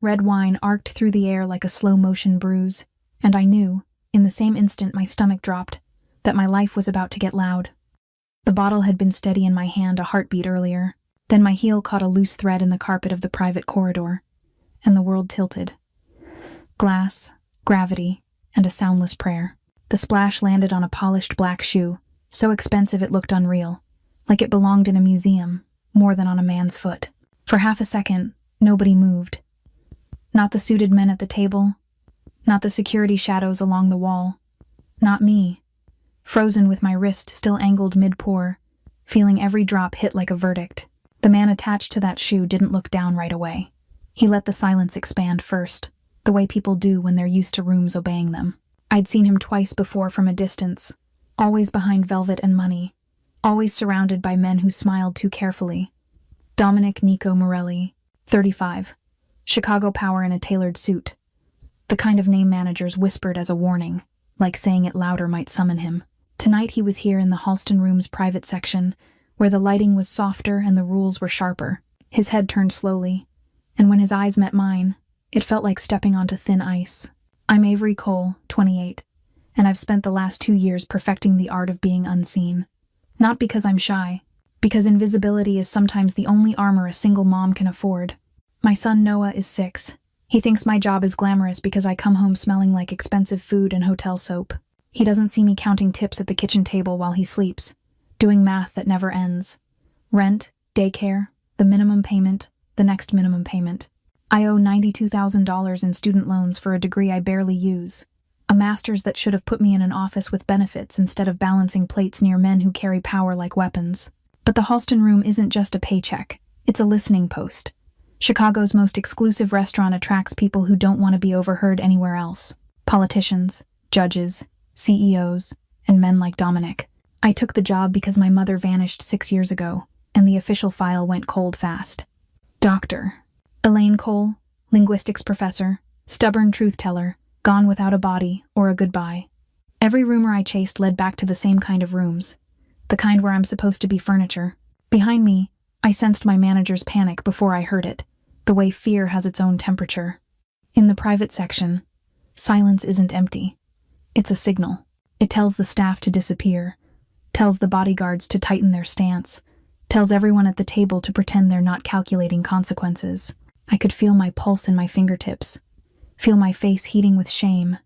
red wine arced through the air like a slow-motion bruise, and I knew, in the same instant my stomach dropped, that my life was about to get loud. The bottle had been steady in my hand a heartbeat earlier. Then my heel caught a loose thread in the carpet of the private corridor, and the world tilted. Glass, gravity, and a soundless prayer. The splash landed on a polished black shoe, so expensive it looked unreal, like it belonged in a museum, more than on a man's foot. For half a second, nobody moved. Not the suited men at the table, not the security shadows along the wall, not me, frozen with my wrist still angled mid-pour, feeling every drop hit like a verdict. The man attached to that shoe didn't look down right away. He let the silence expand first, the way people do when they're used to rooms obeying them. I'd seen him twice before from a distance, always behind velvet and money, always surrounded by men who smiled too carefully. Dominic Nico Morelli, 35, Chicago power in a tailored suit. The kind of name managers whispered as a warning, like saying it louder might summon him. Tonight he was here in the Halston Room's private section, where the lighting was softer and the rules were sharper. His head turned slowly, and when his eyes met mine, it felt like stepping onto thin ice. I'm Avery Cole, 28, and I've spent the last 2 years perfecting the art of being unseen. Not because I'm shy, because invisibility is sometimes the only armor a single mom can afford. My son Noah is 6. He thinks my job is glamorous because I come home smelling like expensive food and hotel soap. He doesn't see me counting tips at the kitchen table while he sleeps, doing math that never ends. Rent, daycare, the minimum payment, the next minimum payment. I owe $92,000 in student loans for a degree I barely use. A master's that should have put me in an office with benefits instead of balancing plates near men who carry power like weapons. But the Halston Room isn't just a paycheck. It's a listening post. Chicago's most exclusive restaurant attracts people who don't want to be overheard anywhere else. Politicians, judges, CEOs, and men like Dominic. I took the job because my mother vanished 6 years ago, and the official file went cold fast. Doctor. Elaine Cole, linguistics professor, stubborn truth-teller, gone without a body or a goodbye. Every rumor I chased led back to the same kind of rooms, the kind where I'm supposed to be furniture. Behind me, I sensed my manager's panic before I heard it, the way fear has its own temperature. In the private section, silence isn't empty. It's a signal. It tells the staff to disappear, tells the bodyguards to tighten their stance, tells everyone at the table to pretend they're not calculating consequences. I could feel my pulse in my fingertips, feel my face heating with shame,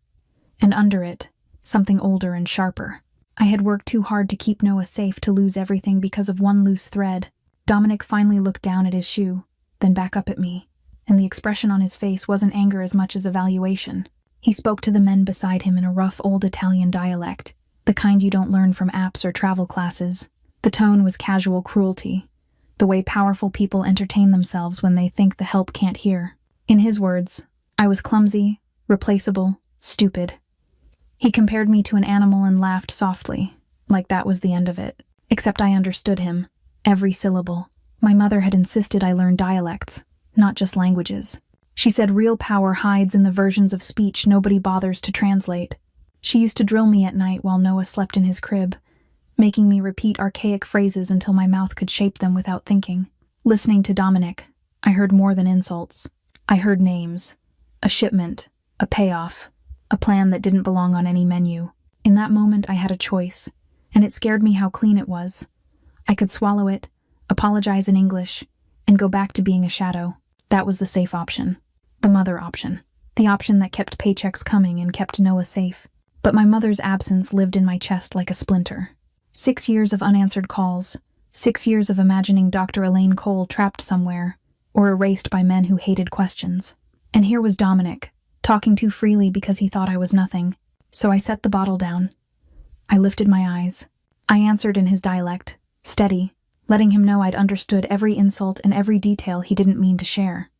and under it, something older and sharper. I had worked too hard to keep Noah safe to lose everything because of one loose thread. Dominic finally looked down at his shoe, then back up at me, and the expression on his face wasn't anger as much as evaluation. He spoke to the men beside him in a rough old Italian dialect, the kind you don't learn from apps or travel classes. The tone was casual cruelty, the way powerful people entertain themselves when they think the help can't hear. In his words, I was clumsy, replaceable, stupid. He compared me to an animal and laughed softly, like that was the end of it. Except I understood him, every syllable. My mother had insisted I learn dialects, not just languages. She said real power hides in the versions of speech nobody bothers to translate. She used to drill me at night while Noah slept in his crib, making me repeat archaic phrases until my mouth could shape them without thinking. Listening to Dominic, I heard more than insults. I heard names, a shipment, a payoff, a plan that didn't belong on any menu. In that moment I had a choice, and it scared me how clean it was. I could swallow it, apologize in English, and go back to being a shadow. That was the safe option. The mother option. The option that kept paychecks coming and kept Noah safe. But my mother's absence lived in my chest like a splinter. 6 years of unanswered calls, 6 years of imagining Dr. Elaine Cole trapped somewhere, or erased by men who hated questions. And here was Dominic, talking too freely because he thought I was nothing. So I set the bottle down. I lifted my eyes. I answered in his dialect, steady, letting him know I'd understood every insult and every detail he didn't mean to share.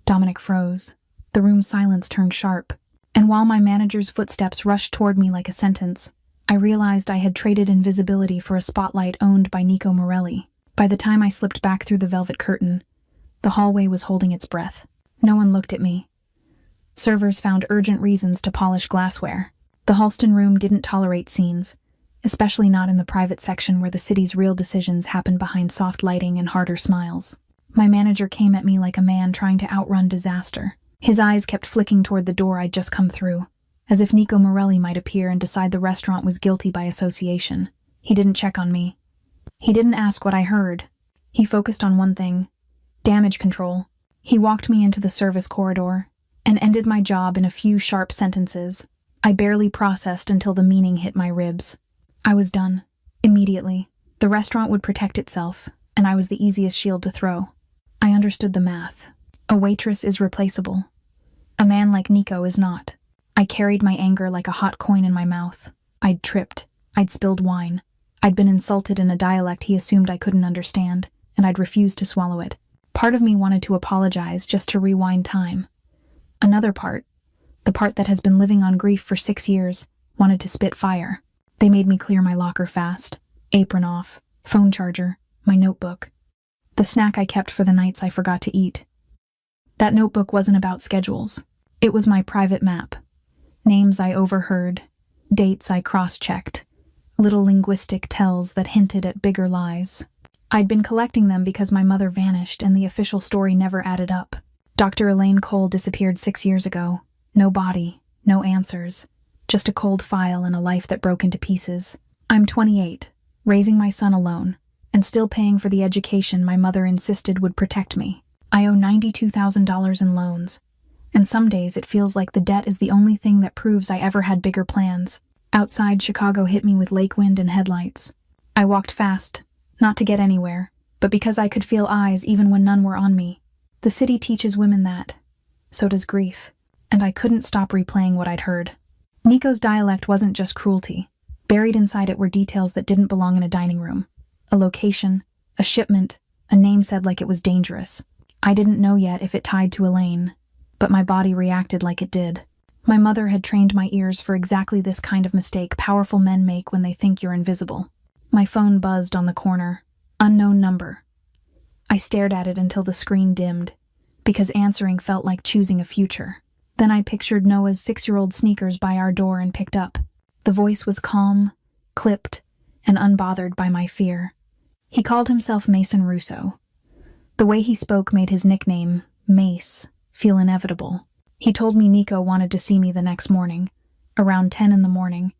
Dominic froze. The room's silence turned sharp, and while my manager's footsteps rushed toward me like a sentence, I realized I had traded invisibility for a spotlight owned by Nico Morelli. By the time I slipped back through the velvet curtain, the hallway was holding its breath. No one looked at me. Servers found urgent reasons to polish glassware. The Halston Room didn't tolerate scenes, especially not in the private section where the city's real decisions happen behind soft lighting and harder smiles. My manager came at me like a man trying to outrun disaster. His eyes kept flicking toward the door I'd just come through, as if Nico Morelli might appear and decide the restaurant was guilty by association. He didn't check on me. He didn't ask what I heard. He focused on one thing: damage control. He walked me into the service corridor and ended my job in a few sharp sentences I barely processed until the meaning hit my ribs. I was done. Immediately. The restaurant would protect itself, and I was the easiest shield to throw. I understood the math. A waitress is replaceable. A man like Nico is not. I carried my anger like a hot coin in my mouth. I'd tripped. I'd spilled wine. I'd been insulted in a dialect he assumed I couldn't understand, and I'd refused to swallow it. Part of me wanted to apologize just to rewind time. Another part, the part that has been living on grief for 6 years, wanted to spit fire. They made me clear my locker fast. Apron off, phone charger, my notebook. The snack I kept for the nights I forgot to eat. That notebook wasn't about schedules. It was my private map. Names I overheard, dates I cross-checked, little linguistic tells that hinted at bigger lies. I'd been collecting them because my mother vanished and the official story never added up. Dr. Elaine Cole disappeared 6 years ago. No body, no answers. Just a cold file and a life that broke into pieces. I'm 28, raising my son alone, and still paying for the education my mother insisted would protect me. I owe $92,000 in loans, and some days it feels like the debt is the only thing that proves I ever had bigger plans. Outside, Chicago hit me with lake wind and headlights. I walked fast, not to get anywhere, but because I could feel eyes even when none were on me. The city teaches women that. So does grief. And I couldn't stop replaying what I'd heard. Nico's dialect wasn't just cruelty. Buried inside it were details that didn't belong in a dining room. A location, a shipment, a name said like it was dangerous. I didn't know yet if it tied to Elaine, but my body reacted like it did. My mother had trained my ears for exactly this kind of mistake powerful men make when they think you're invisible. My phone buzzed on the corner. Unknown number. I stared at it until the screen dimmed, because answering felt like choosing a future. Then I pictured Noah's 6-year-old sneakers by our door and picked up. The voice was calm, clipped, and unbothered by my fear. He called himself Mason Russo. The way he spoke made his nickname, Mace, feel inevitable. He told me Nico wanted to see me the next morning, around 10 in the morning,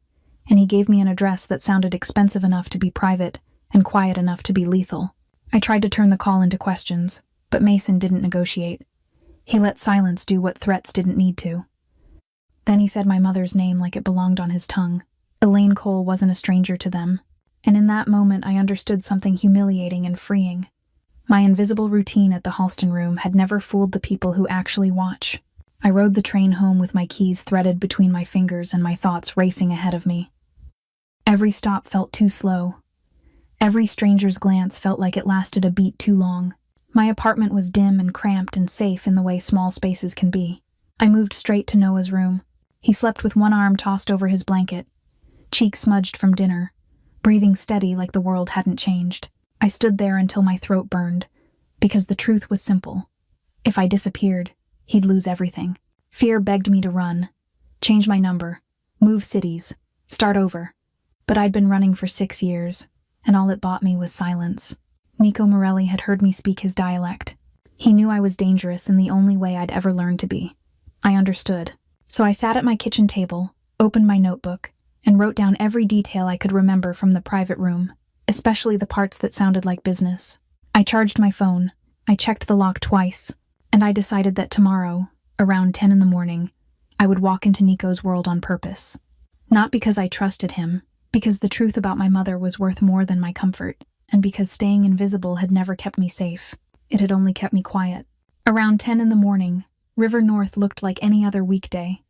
and he gave me an address that sounded expensive enough to be private and quiet enough to be lethal. I tried to turn the call into questions, but Mason didn't negotiate. He let silence do what threats didn't need to. Then he said my mother's name like it belonged on his tongue. Elaine Cole wasn't a stranger to them, and in that moment I understood something humiliating and freeing. My invisible routine at the Halston room had never fooled the people who actually watch. I rode the train home with my keys threaded between my fingers and my thoughts racing ahead of me. Every stop felt too slow. Every stranger's glance felt like it lasted a beat too long. My apartment was dim and cramped and safe in the way small spaces can be. I moved straight to Noah's room. He slept with one arm tossed over his blanket, cheek smudged from dinner, breathing steady like the world hadn't changed. I stood there until my throat burned, because the truth was simple. If I disappeared, he'd lose everything. Fear begged me to run, change my number, move cities, start over. But I'd been running for 6 years, and all it bought me was silence. Nico Morelli had heard me speak his dialect. He knew I was dangerous in the only way I'd ever learned to be. I understood. So I sat at my kitchen table, opened my notebook, and wrote down every detail I could remember from the private room, especially the parts that sounded like business. I charged my phone, I checked the lock twice, and I decided that tomorrow, around 10 in the morning, I would walk into Nico's world on purpose. Not because I trusted him, because the truth about my mother was worth more than my comfort, and because staying invisible had never kept me safe. It had only kept me quiet. Around 10 in the morning, River North looked like any other weekday.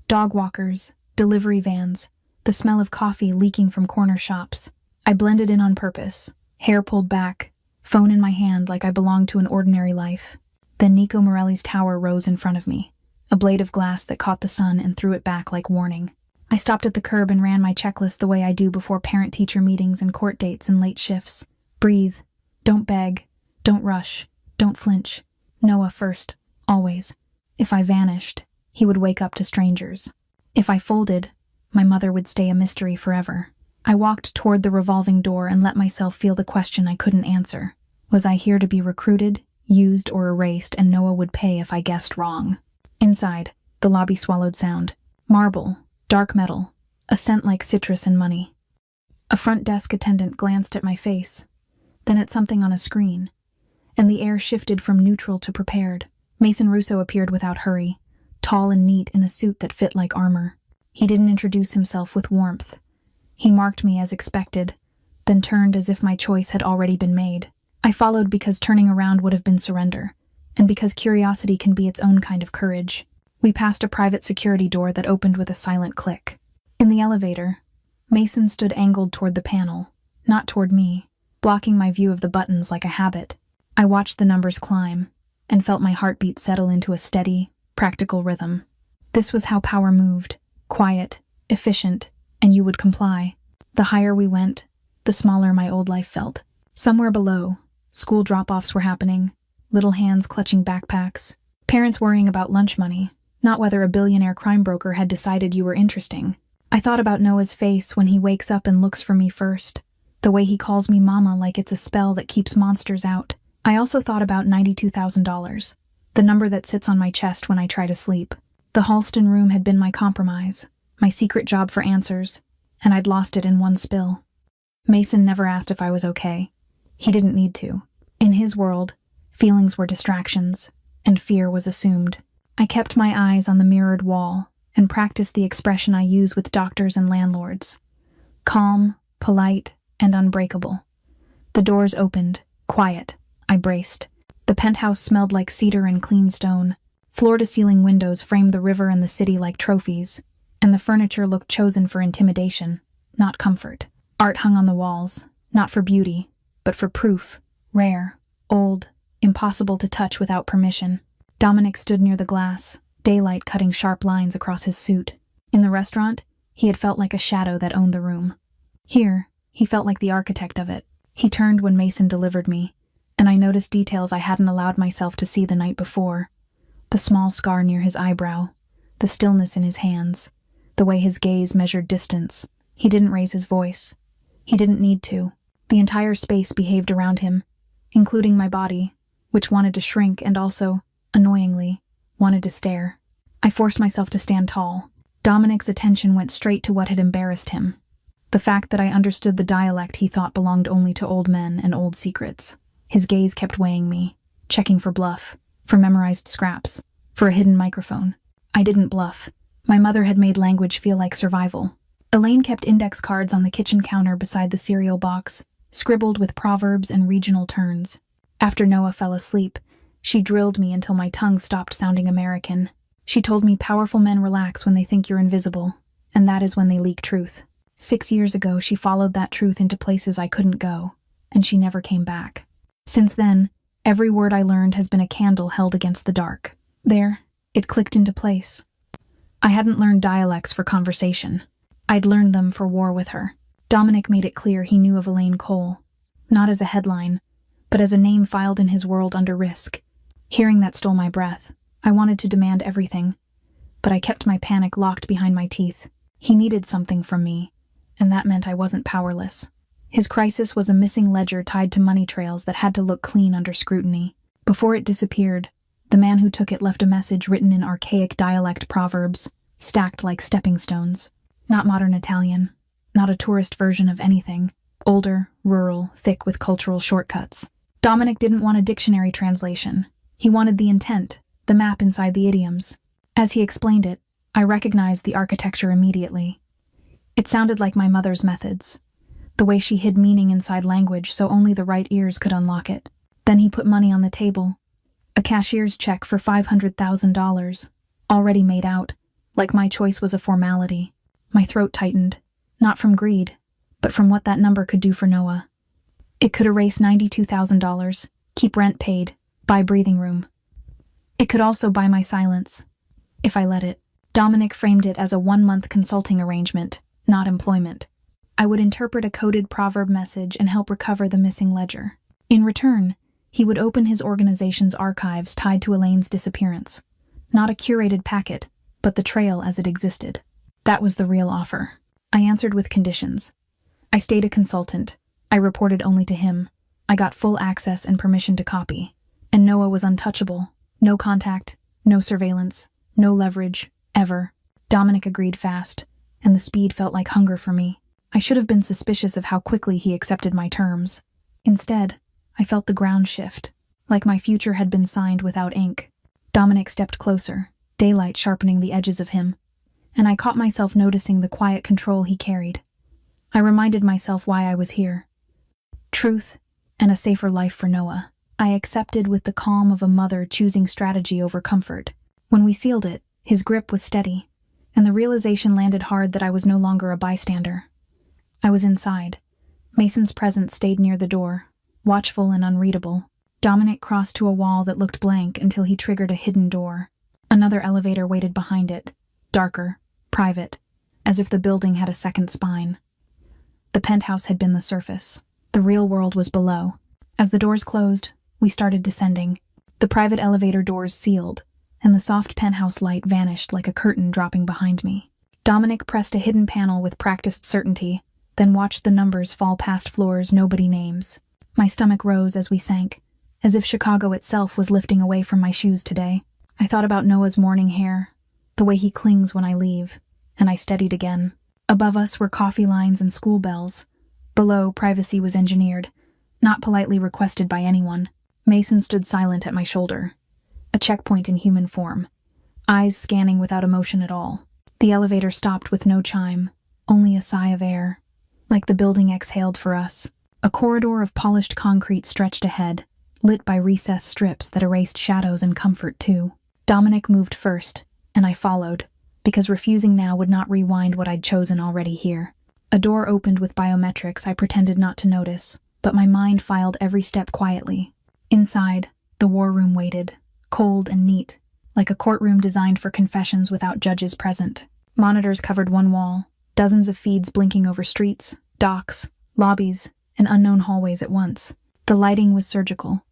Dog walkers, delivery vans, the smell of coffee leaking from corner shops. I blended in on purpose, hair pulled back, phone in my hand like I belonged to an ordinary life. Then Nico Morelli's tower rose in front of me, a blade of glass that caught the sun and threw it back like warning. I stopped at the curb and ran my checklist the way I do before parent-teacher meetings and court dates and late shifts. Breathe. Don't beg. Don't rush. Don't flinch. Noah first. Always. If I vanished, he would wake up to strangers. If I folded, my mother would stay a mystery forever. I walked toward the revolving door and let myself feel the question I couldn't answer. Was I here to be recruited, used, or erased, and Noah would pay if I guessed wrong? Inside, the lobby swallowed sound. Marble, dark metal, a scent like citrus and money. A front desk attendant glanced at my face, then at something on a screen, and the air shifted from neutral to prepared. Mason Russo appeared without hurry, tall and neat in a suit that fit like armor. He didn't introduce himself with warmth. He marked me as expected, then turned as if my choice had already been made. I followed because turning around would have been surrender, and because curiosity can be its own kind of courage. We passed a private security door that opened with a silent click. In the elevator, Mason stood angled toward the panel, not toward me, blocking my view of the buttons like a habit. I watched the numbers climb, and felt my heartbeat settle into a steady, practical rhythm. This was how power moved, quiet, efficient, and you would comply. The higher we went, the smaller my old life felt. Somewhere below, school drop-offs were happening, little hands clutching backpacks, parents worrying about lunch money, not whether a billionaire crime broker had decided you were interesting. I thought about Noah's face when he wakes up and looks for me first, the way he calls me mama like it's a spell that keeps monsters out. I also thought about $92,000, the number that sits on my chest when I try to sleep. The Halston room had been my compromise, my secret job for answers, and I'd lost it in one spill. Mason never asked if I was okay. He didn't need to. In his world, feelings were distractions, and fear was assumed. I kept my eyes on the mirrored wall and practiced the expression I use with doctors and landlords. Calm, polite, and unbreakable. The doors opened, quiet. I braced. The penthouse smelled like cedar and clean stone. Floor-to-ceiling windows framed the river and the city like trophies, and the furniture looked chosen for intimidation, not comfort. Art hung on the walls, not for beauty, but for proof. Rare, old, impossible to touch without permission. Dominic stood near the glass, daylight cutting sharp lines across his suit. In the restaurant, he had felt like a shadow that owned the room. Here, he felt like the architect of it. He turned when Mason delivered me, and I noticed details I hadn't allowed myself to see the night before. The small scar near his eyebrow, the stillness in his hands, the way his gaze measured distance. He didn't raise his voice. He didn't need to. The entire space behaved around him, including my body, which wanted to shrink and also, annoyingly, wanted to stare. I forced myself to stand tall. Dominic's attention went straight to what had embarrassed him. The fact that I understood the dialect he thought belonged only to old men and old secrets. His gaze kept weighing me, checking for bluff, for memorized scraps, for a hidden microphone. I didn't bluff. My mother had made language feel like survival. Elaine kept index cards on the kitchen counter beside the cereal box, scribbled with proverbs and regional turns. After Noah fell asleep, she drilled me until my tongue stopped sounding American. She told me powerful men relax when they think you're invisible, and that is when they leak truth. 6 years ago, she followed that truth into places I couldn't go, and she never came back. Since then, every word I learned has been a candle held against the dark. There, it clicked into place. I hadn't learned dialects for conversation. I'd learned them for war with her. Dominic made it clear he knew of Elaine Cole, not as a headline, but as a name filed in his world under risk. Hearing that stole my breath. I wanted to demand everything, but I kept my panic locked behind my teeth. He needed something from me, and that meant I wasn't powerless. His crisis was a missing ledger tied to money trails that had to look clean under scrutiny. Before it disappeared, the man who took it left a message written in archaic dialect proverbs, stacked like stepping stones. Not modern Italian, not a tourist version of anything. Older, rural, thick with cultural shortcuts. Dominic didn't want a dictionary translation. He wanted the intent, the map inside the idioms. As he explained it, I recognized the architecture immediately. It sounded like my mother's methods, the way she hid meaning inside language so only the right ears could unlock it. Then he put money on the table, a cashier's check for $500,000, already made out, like my choice was a formality. My throat tightened, not from greed, but from what that number could do for Noah. It could erase $92,000, keep rent paid, buy breathing room. It could also buy my silence, if I let it. Dominic framed it as a 1-month consulting arrangement, not employment. I would interpret a coded proverb message and help recover the missing ledger. In return, he would open his organization's archives tied to Elaine's disappearance. Not a curated packet, but the trail as it existed. That was the real offer. I answered with conditions. I stayed a consultant. I reported only to him. I got full access and permission to copy. And Noah was untouchable. No contact, no surveillance, No leverage, ever. Dominic agreed fast, and the speed felt like hunger for me. I should have been suspicious of how quickly he accepted my terms. Instead, I felt the ground shift, like my future had been signed without ink. Dominic stepped closer, daylight sharpening the edges of him, and I caught myself noticing the quiet control he carried. I reminded myself why I was here. Truth and a safer life for Noah. I accepted with the calm of a mother choosing strategy over comfort. When we sealed it, his grip was steady, and the realization landed hard that I was no longer a bystander. I was inside. Mason's presence stayed near the door, watchful and unreadable. Dominic crossed to a wall that looked blank until he triggered a hidden door. Another elevator waited behind it, darker, private, as if the building had a second spine. The penthouse had been the surface. The real world was below. As the doors closed, we started descending. The private elevator doors sealed, and the soft penthouse light vanished like a curtain dropping behind me. Dominic pressed a hidden panel with practiced certainty, then watched the numbers fall past floors nobody names. My stomach rose as we sank, as if Chicago itself was lifting away from my shoes today. I thought about Noah's morning hair, the way he clings when I leave, and I steadied again. Above us were coffee lines and school bells. Below, privacy was engineered, not politely requested by anyone. Mason stood silent at my shoulder, a checkpoint in human form, eyes scanning without emotion at all. The elevator stopped with no chime, only a sigh of air, like the building exhaled for us. A corridor of polished concrete stretched ahead, lit by recessed strips that erased shadows and comfort too. Dominic moved first, and I followed, because refusing now would not rewind what I'd chosen already here. A door opened with biometrics I pretended not to notice, but my mind filed every step quietly. Inside, the war room waited, cold and neat, like a courtroom designed for confessions without judges present. Monitors covered one wall, dozens of feeds blinking over streets, docks, lobbies, and unknown hallways at once. The lighting was surgical,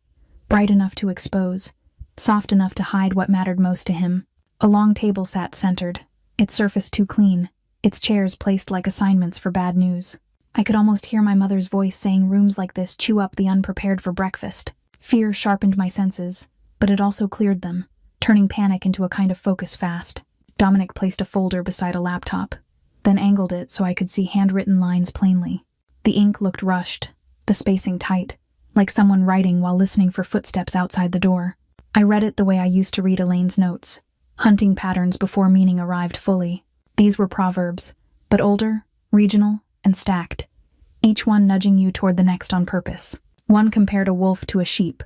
bright enough to expose, soft enough to hide what mattered most to him. A long table sat centered, its surface too clean, its chairs placed like assignments for bad news. I could almost hear my mother's voice saying rooms like this chew up the unprepared for breakfast. Fear sharpened my senses, but it also cleared them, turning panic into a kind of focus fast. Dominic placed a folder beside a laptop, then angled it so I could see handwritten lines plainly. The ink looked rushed, the spacing tight, like someone writing while listening for footsteps outside the door. I read it the way I used to read Elaine's notes, hunting patterns before meaning arrived fully. These were proverbs, but older, regional, and stacked, each one nudging you toward the next on purpose. One compared a wolf to a sheep,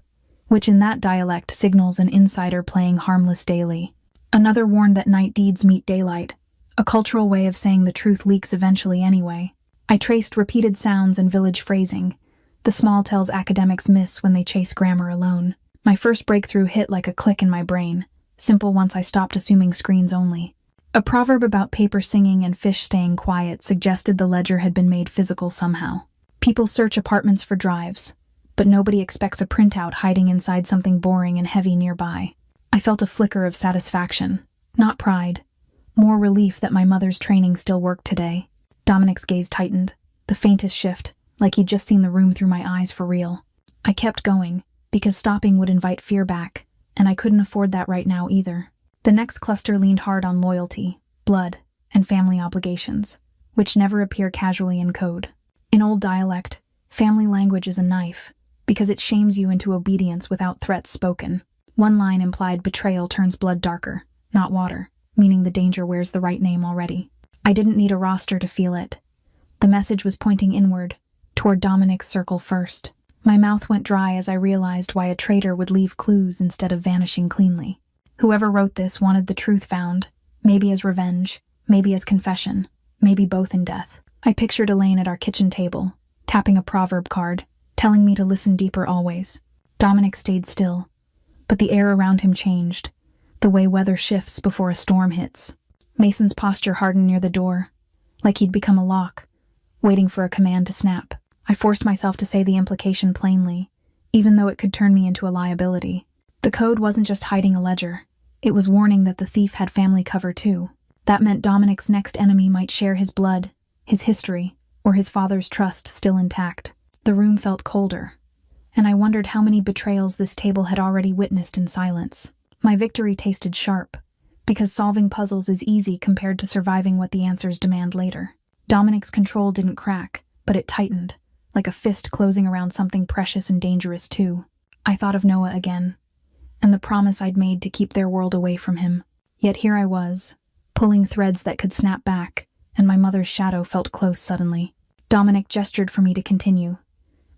which in that dialect signals an insider playing harmless daily. Another warned that night deeds meet daylight, a cultural way of saying the truth leaks eventually anyway. I traced repeated sounds and village phrasing, the small tells academics miss when they chase grammar alone. My first breakthrough hit like a click in my brain, simple once I stopped assuming screens only. A proverb about paper singing and fish staying quiet suggested the ledger had been made physical somehow. People search apartments for drives, but nobody expects a printout hiding inside something boring and heavy nearby. I felt a flicker of satisfaction, not pride, more relief that my mother's training still worked today. Dominic's gaze tightened, the faintest shift, like he'd just seen the room through my eyes for real. I kept going, because stopping would invite fear back, and I couldn't afford that right now either. The next cluster leaned hard on loyalty, blood, and family obligations, which never appear casually in code. In old dialect, family language is a knife, because it shames you into obedience without threats spoken. One line implied betrayal turns blood darker, not water, meaning the danger wears the right name already. I didn't need a roster to feel it. The message was pointing inward, toward Dominic's circle first. My mouth went dry as I realized why a traitor would leave clues instead of vanishing cleanly. Whoever wrote this wanted the truth found, maybe as revenge, maybe as confession, maybe both in death. I pictured Elaine at our kitchen table, tapping a proverb card, telling me to listen deeper always. Dominic stayed still, but the air around him changed, the way weather shifts before a storm hits. Mason's posture hardened near the door, like he'd become a lock, waiting for a command to snap. I forced myself to say the implication plainly, even though it could turn me into a liability. The code wasn't just hiding a ledger. It was warning that the thief had family cover too. That meant Dominic's next enemy might share his blood, his history, or his father's trust still intact. The room felt colder, and I wondered how many betrayals this table had already witnessed in silence. My victory tasted sharp, because solving puzzles is easy compared to surviving what the answers demand later. Dominic's control didn't crack, but it tightened, like a fist closing around something precious and dangerous too. I thought of Noah again, and the promise I'd made to keep their world away from him. Yet here I was, pulling threads that could snap back, and my mother's shadow felt close suddenly. Dominic gestured for me to continue,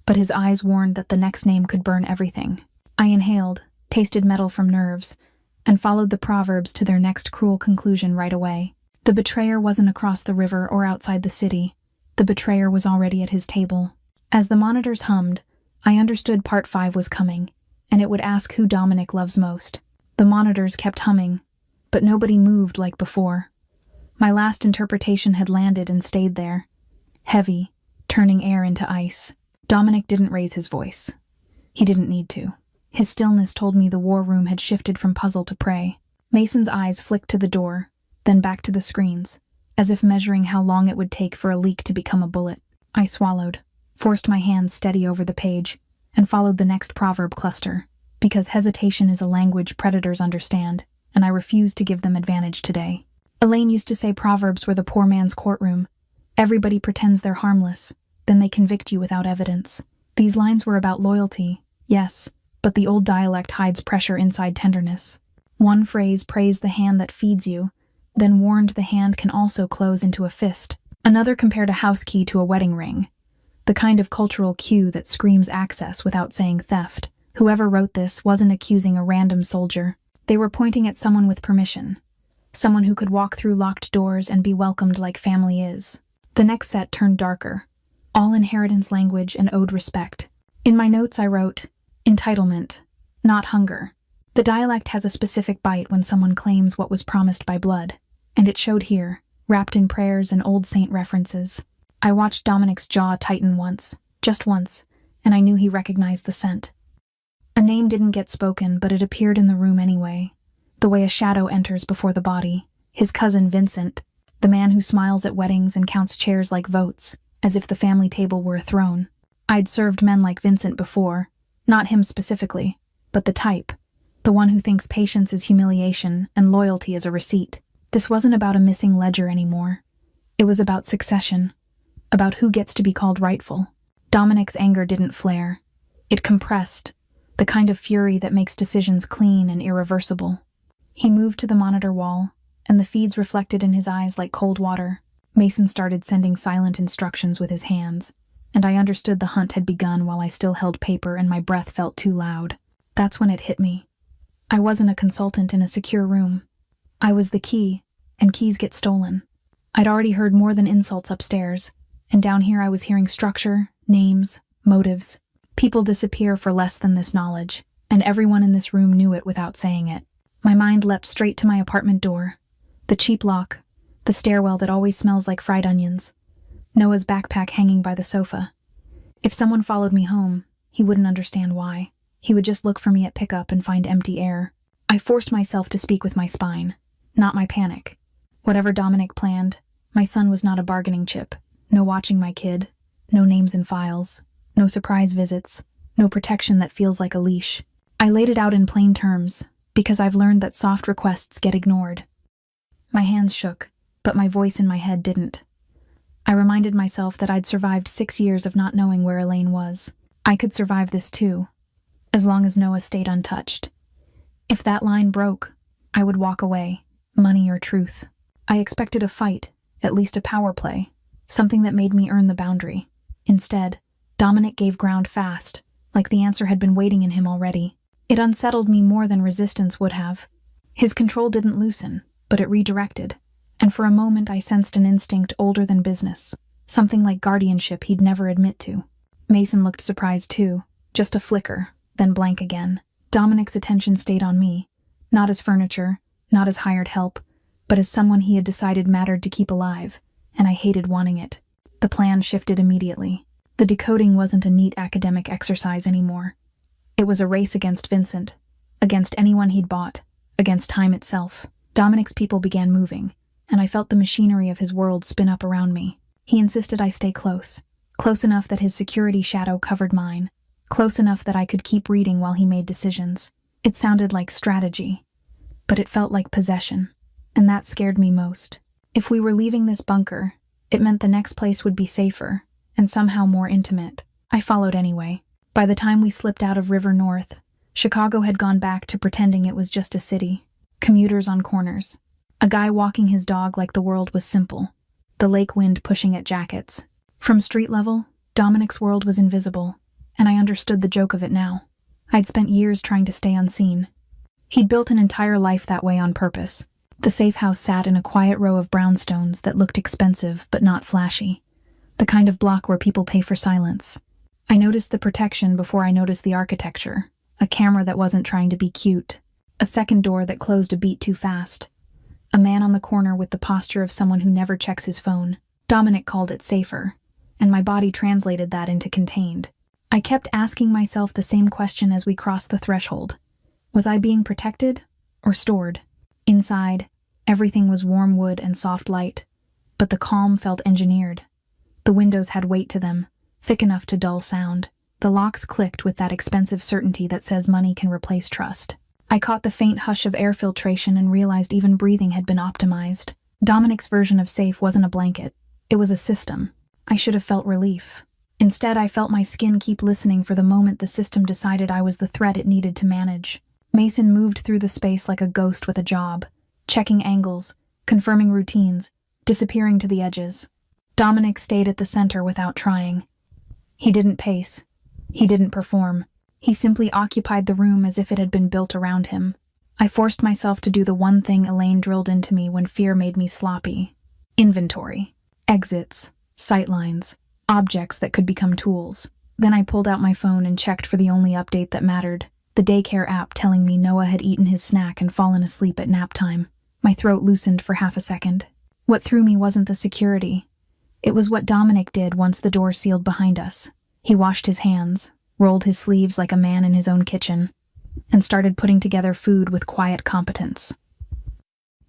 but his eyes warned that the next name could burn everything. I inhaled, tasted metal from nerves, and followed the proverbs to their next cruel conclusion right away. The betrayer wasn't across the river or outside the city. The betrayer was already at his table. As the monitors hummed, I understood part 5 was coming, and it would ask who Dominic loves most. The monitors kept humming, but nobody moved like before. My last interpretation had landed and stayed there, heavy, turning air into ice. Dominic didn't raise his voice. He didn't need to. His stillness told me the war room had shifted from puzzle to prey. Mason's eyes flicked to the door, then back to the screens, as if measuring how long it would take for a leak to become a bullet. I swallowed, forced my hands steady over the page, and followed the next proverb cluster, because hesitation is a language predators understand, and I refuse to give them advantage today. Elaine used to say proverbs were the poor man's courtroom. Everybody pretends they're harmless, then they convict you without evidence. These lines were about loyalty, yes, but the old dialect hides pressure inside tenderness. One phrase praised the hand that feeds you, then warned the hand can also close into a fist. Another compared a house key to a wedding ring, the kind of cultural cue that screams access without saying theft. Whoever wrote this wasn't accusing a random soldier. They were pointing at someone with permission, someone who could walk through locked doors and be welcomed like family is. The next set turned darker, all inheritance language and owed respect. In my notes I wrote, entitlement, not hunger. The dialect has a specific bite when someone claims what was promised by blood, and it showed here, wrapped in prayers and old saint references. I watched Dominic's jaw tighten once, just once, and I knew he recognized the scent. A name didn't get spoken, but it appeared in the room anyway, the way a shadow enters before the body. His cousin Vincent, the man who smiles at weddings and counts chairs like votes, as if the family table were a throne. I'd served men like Vincent before, not him specifically, but the type, the one who thinks patience is humiliation and loyalty is a receipt. This wasn't about a missing ledger anymore. It was about succession, about who gets to be called rightful. Dominic's anger didn't flare. It compressed, the kind of fury that makes decisions clean and irreversible. He moved to the monitor wall, and the feeds reflected in his eyes like cold water. Mason started sending silent instructions with his hands, and I understood the hunt had begun while I still held paper and my breath felt too loud. That's when it hit me. I wasn't a consultant in a secure room. I was the key, and keys get stolen. I'd already heard more than insults upstairs, and down here I was hearing structure, names, motives. People disappear for less than this knowledge, and everyone in this room knew it without saying it. My mind leapt straight to my apartment door. The cheap lock, the stairwell that always smells like fried onions, Noah's backpack hanging by the sofa. If someone followed me home, he wouldn't understand why. He would just look for me at pickup and find empty air. I forced myself to speak with my spine, not my panic. Whatever Dominic planned, my son was not a bargaining chip. No watching my kid, no names in files, no surprise visits, no protection that feels like a leash. I laid it out in plain terms, because I've learned that soft requests get ignored. My hands shook, but my voice in my head didn't. I reminded myself that I'd survived 6 years of not knowing where Elaine was. I could survive this too, as long as Noah stayed untouched. If that line broke, I would walk away, money or truth. I expected a fight, at least a power play, something that made me earn the boundary. Instead, Dominic gave ground fast, like the answer had been waiting in him already. It unsettled me more than resistance would have. His control didn't loosen, but it redirected, and for a moment I sensed an instinct older than business, something like guardianship he'd never admit to. Mason looked surprised too, just a flicker, then blank again. Dominic's attention stayed on me, not as furniture, not as hired help, but as someone he had decided mattered to keep alive, and I hated wanting it. The plan shifted immediately. The decoding wasn't a neat academic exercise anymore. It was a race against Vincent, against anyone he'd bought, against time itself. Dominic's people began moving, and I felt the machinery of his world spin up around me. He insisted I stay close enough that his security shadow covered mine, close enough that I could keep reading while he made decisions. It sounded like strategy, but it felt like possession. and that scared me most. If we were leaving this bunker, it meant the next place would be safer, and somehow more intimate. I followed anyway. By the time we slipped out of River North, Chicago had gone back to pretending it was just a city. Commuters on corners. A guy walking his dog like the world was simple. The lake wind pushing at jackets. From street level, Dominic's world was invisible, and I understood the joke of it now. I'd spent years trying to stay unseen. He'd built an entire life that way on purpose. The safe house sat in a quiet row of brownstones that looked expensive but not flashy. The kind of block where people pay for silence. I noticed the protection before I noticed the architecture. A camera that wasn't trying to be cute. A second door that closed a beat too fast. A man on the corner with the posture of someone who never checks his phone. Dominic called it safer, and my body translated that into contained. I kept asking myself the same question as we crossed the threshold. Was I being protected or stored? Inside, everything was warm wood and soft light, but the calm felt engineered. The windows had weight to them, thick enough to dull sound. The locks clicked with that expensive certainty that says money can replace trust. I caught the faint hush of air filtration and realized even breathing had been optimized. Dominic's version of safe wasn't a blanket. It was a system. I should have felt relief. Instead, I felt my skin keep listening for the moment the system decided I was the threat it needed to manage. Mason moved through the space like a ghost with a job, checking angles, confirming routines, disappearing to the edges. Dominic stayed at the center without trying. He didn't pace. He didn't perform. He simply occupied the room as if it had been built around him. I forced myself to do the one thing Elaine drilled into me when fear made me sloppy. Inventory. Exits. Sightlines. Objects that could become tools. Then I pulled out my phone and checked for the only update that mattered. The daycare app telling me Noah had eaten his snack and fallen asleep at nap time. My throat loosened for half a second. What threw me wasn't the security. It was what Dominic did once the door sealed behind us. He washed his hands, rolled his sleeves like a man in his own kitchen, and started putting together food with quiet competence.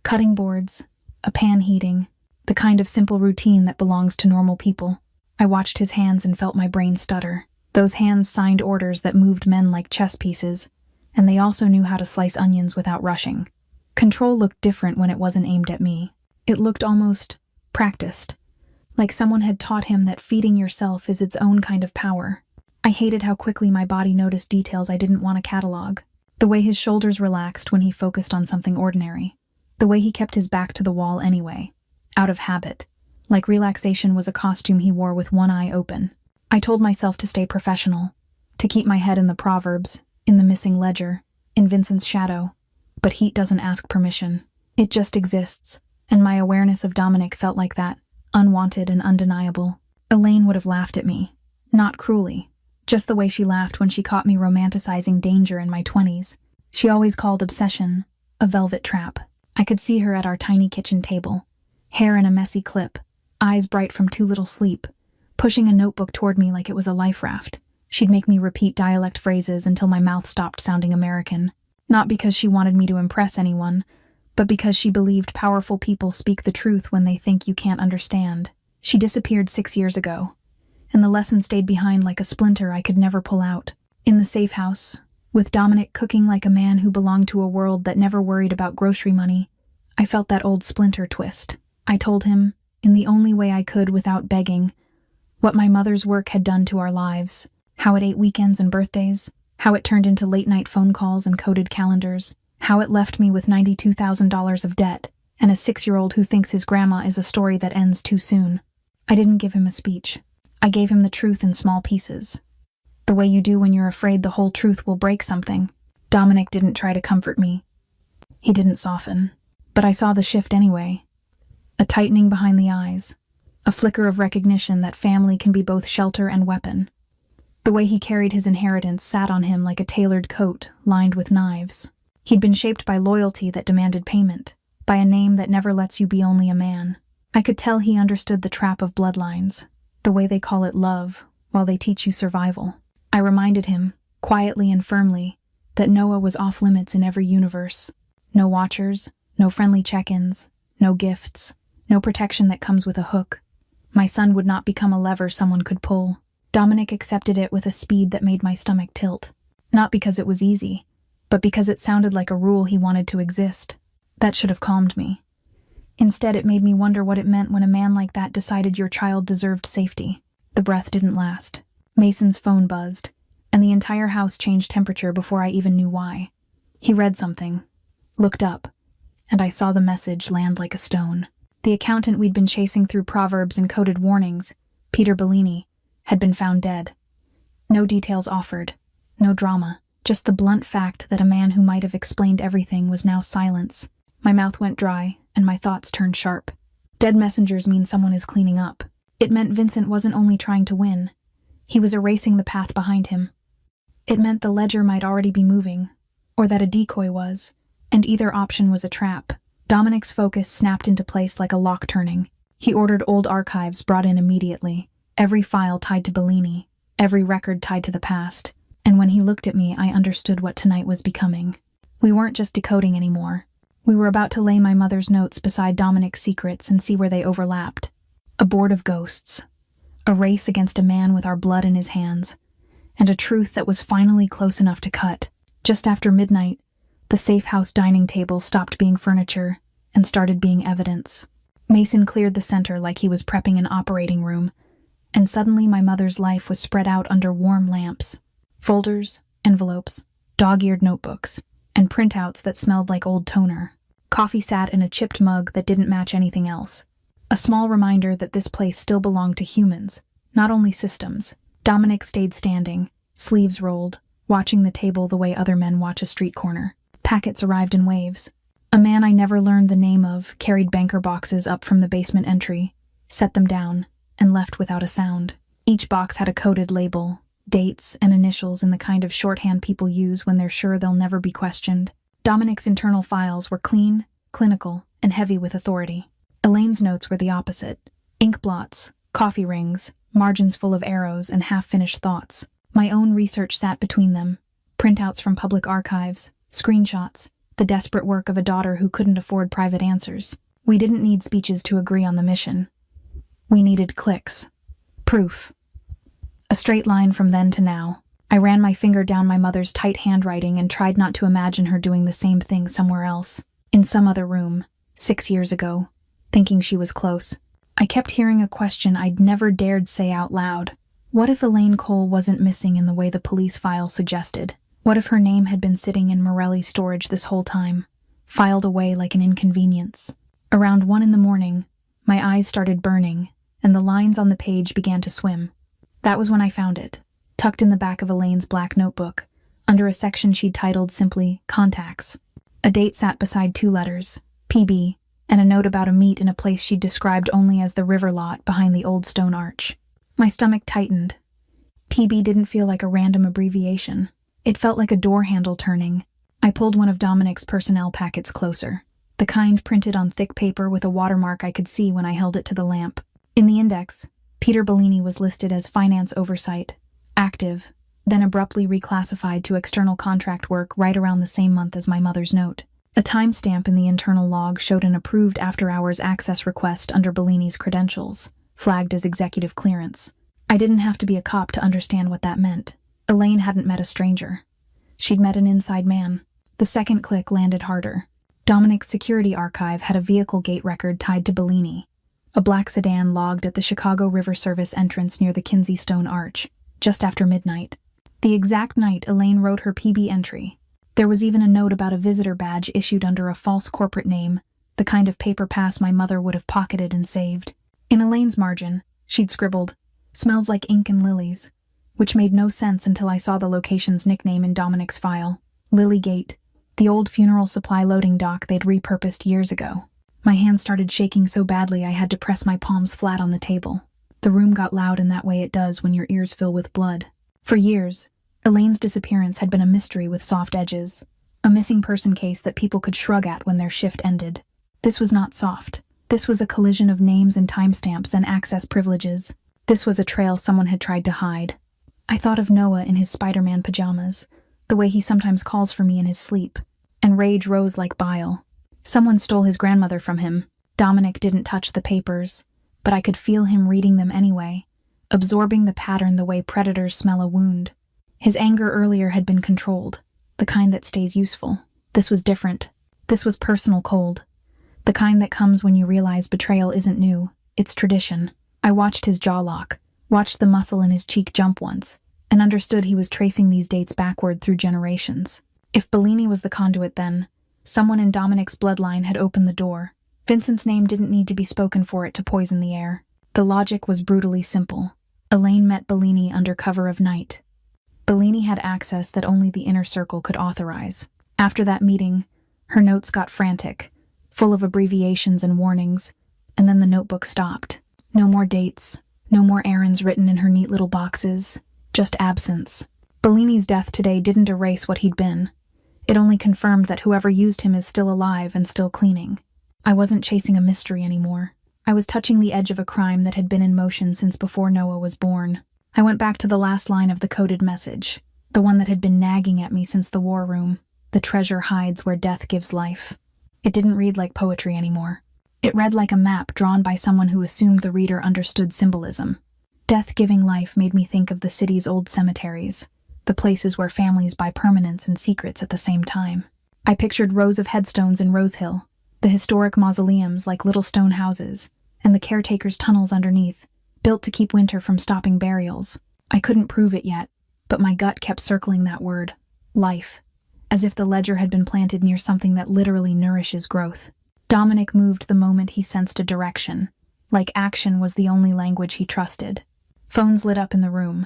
Cutting boards, a pan heating, the kind of simple routine that belongs to normal people. I watched his hands and felt my brain stutter. Those hands signed orders that moved men like chess pieces, and they also knew how to slice onions without rushing. Control looked different when it wasn't aimed at me. It looked almost practiced, like someone had taught him that feeding yourself is its own kind of power. I hated how quickly my body noticed details I didn't want to catalog. The way his shoulders relaxed when he focused on something ordinary. The way he kept his back to the wall anyway, out of habit, like relaxation was a costume he wore with one eye open. I told myself to stay professional, to keep my head in the proverbs, in the missing ledger, in Vincent's shadow. But heat doesn't ask permission. It just exists, and my awareness of Dominic felt like that, unwanted and undeniable. Elaine would have laughed at me, not cruelly, just the way she laughed when she caught me romanticizing danger in my 20s. She always called obsession a velvet trap. I could see her at our tiny kitchen table, hair in a messy clip, eyes bright from too little sleep, pushing a notebook toward me like it was a life raft. She'd make me repeat dialect phrases until my mouth stopped sounding American. Not because she wanted me to impress anyone, but because she believed powerful people speak the truth when they think you can't understand. She disappeared 6 years ago, and the lesson stayed behind like a splinter I could never pull out. In the safe house, with Dominic cooking like a man who belonged to a world that never worried about grocery money, I felt that old splinter twist. I told him, in the only way I could without begging, what my mother's work had done to our lives, how it ate weekends and birthdays, how it turned into late-night phone calls and coded calendars, how it left me with $92,000 of debt, and a 6-year-old who thinks his grandma is a story that ends too soon. I didn't give him a speech. I gave him the truth in small pieces. The way you do when you're afraid the whole truth will break something. Dominic didn't try to comfort me. He didn't soften. But I saw the shift anyway. A tightening behind the eyes. A flicker of recognition that family can be both shelter and weapon. The way he carried his inheritance sat on him like a tailored coat lined with knives. He'd been shaped by loyalty that demanded payment, by a name that never lets you be only a man. I could tell he understood the trap of bloodlines, the way they call it love, while they teach you survival. I reminded him, quietly and firmly, that Noah was off limits in every universe. No watchers, no friendly check-ins, no gifts, no protection that comes with a hook. My son would not become a lever someone could pull. Dominic accepted it with a speed that made my stomach tilt. Not because it was easy, but because it sounded like a rule he wanted to exist. That should have calmed me. Instead, it made me wonder what it meant when a man like that decided your child deserved safety. The breath didn't last. Mason's phone buzzed, and the entire house changed temperature before I even knew why. He read something, looked up, and I saw the message land like a stone. The accountant we'd been chasing through proverbs and coded warnings, Peter Bellini, had been found dead. No details offered, no drama, just the blunt fact that a man who might have explained everything was now silence. My mouth went dry, and my thoughts turned sharp. Dead messengers mean someone is cleaning up. It meant Vincent wasn't only trying to win, he was erasing the path behind him. It meant the ledger might already be moving, or that a decoy was, and either option was a trap. Dominic's focus snapped into place like a lock turning. He ordered old archives brought in immediately, every file tied to Bellini, every record tied to the past, and when he looked at me, I understood what tonight was becoming. We weren't just decoding anymore. We were about to lay my mother's notes beside Dominic's secrets and see where they overlapped. A board of ghosts. A race against a man with our blood in his hands. And a truth that was finally close enough to cut. Just after midnight, the safe house dining table stopped being furniture and started being evidence. Mason cleared the center like he was prepping an operating room, and suddenly my mother's life was spread out under warm lamps. Folders, envelopes, dog-eared notebooks, and printouts that smelled like old toner. Coffee sat in a chipped mug that didn't match anything else. A small reminder that this place still belonged to humans, not only systems. Dominic stayed standing, sleeves rolled, watching the table the way other men watch a street corner. Packets arrived in waves. A man I never learned the name of carried banker boxes up from the basement entry, set them down, and left without a sound. Each box had a coded label, dates and initials in the kind of shorthand people use when they're sure they'll never be questioned. Dominic's internal files were clean, clinical, and heavy with authority. Elaine's notes were the opposite. Ink blots, coffee rings, margins full of arrows and half-finished thoughts. My own research sat between them. Printouts from public archives, screenshots, the desperate work of a daughter who couldn't afford private answers. We didn't need speeches to agree on the mission. We needed clicks. Proof. A straight line from then to now. I ran my finger down my mother's tight handwriting and tried not to imagine her doing the same thing somewhere else. In some other room, 6 years ago, thinking she was close. I kept hearing a question I'd never dared say out loud. What if Elaine Cole wasn't missing in the way the police file suggested? What if her name had been sitting in Morelli's storage this whole time, filed away like an inconvenience? Around 1 a.m, my eyes started burning, and the lines on the page began to swim. That was when I found it, tucked in the back of Elaine's black notebook, under a section she'd titled simply, Contacts. A date sat beside 2 letters, PB, and a note about a meet in a place she'd described only as the river lot behind the old stone arch. My stomach tightened. PB didn't feel like a random abbreviation. It felt like a door handle turning. I pulled one of Dominic's personnel packets closer, the kind printed on thick paper with a watermark I could see when I held it to the lamp. In the index, Peter Bellini was listed as finance oversight, active, then abruptly reclassified to external contract work right around the same month as my mother's note. A timestamp in the internal log showed an approved after-hours access request under Bellini's credentials, flagged as executive clearance. I didn't have to be a cop to understand what that meant. Elaine hadn't met a stranger. She'd met an inside man. The second click landed harder. Dominic's security archive had a vehicle gate record tied to Bellini. A black sedan logged at the Chicago River Service entrance near the Kinsey Stone Arch, just after midnight. The exact night Elaine wrote her PB entry. There was even a note about a visitor badge issued under a false corporate name, the kind of paper pass my mother would have pocketed and saved. In Elaine's margin, she'd scribbled, "Smells like ink and lilies," which made no sense until I saw the location's nickname in Dominic's file. Lily Gate, the old funeral supply loading dock they'd repurposed years ago. My hand started shaking so badly I had to press my palms flat on the table. The room got loud in that way it does when your ears fill with blood. For years, Elaine's disappearance had been a mystery with soft edges, a missing person case that people could shrug at when their shift ended. This was not soft. This was a collision of names and timestamps and access privileges. This was a trail someone had tried to hide. I thought of Noah in his Spider-Man pajamas, the way he sometimes calls for me in his sleep, and rage rose like bile. Someone stole his grandmother from him. Dominic didn't touch the papers, but I could feel him reading them anyway, absorbing the pattern the way predators smell a wound. His anger earlier had been controlled, the kind that stays useful. This was different. This was personal cold. The kind that comes when you realize betrayal isn't new, it's tradition. I watched his jaw lock, watched the muscle in his cheek jump once, and understood he was tracing these dates backward through generations. If Bellini was the conduit then, someone in Dominic's bloodline had opened the door. Vincent's name didn't need to be spoken for it to poison the air. The logic was brutally simple. Elaine met Bellini under cover of night. Bellini had access that only the inner circle could authorize. After that meeting, her notes got frantic, full of abbreviations and warnings, and then the notebook stopped. No more dates, no more errands written in her neat little boxes, just absence. Bellini's death today didn't erase what he'd been. It only confirmed that whoever used him is still alive and still cleaning. I wasn't chasing a mystery anymore. I was touching the edge of a crime that had been in motion since before Noah was born. I went back to the last line of the coded message, the one that had been nagging at me since the war room. The treasure hides where death gives life. It didn't read like poetry anymore. It read like a map drawn by someone who assumed the reader understood symbolism. Death giving life made me think of the city's old cemeteries, the places where families buy permanence and secrets at the same time. I pictured rows of headstones in Rose Hill, the historic mausoleums like little stone houses, and the caretakers' tunnels underneath, built to keep winter from stopping burials. I couldn't prove it yet, but my gut kept circling that word, life, as if the ledger had been planted near something that literally nourishes growth. Dominic moved the moment he sensed a direction, like action was the only language he trusted. Phones lit up in the room.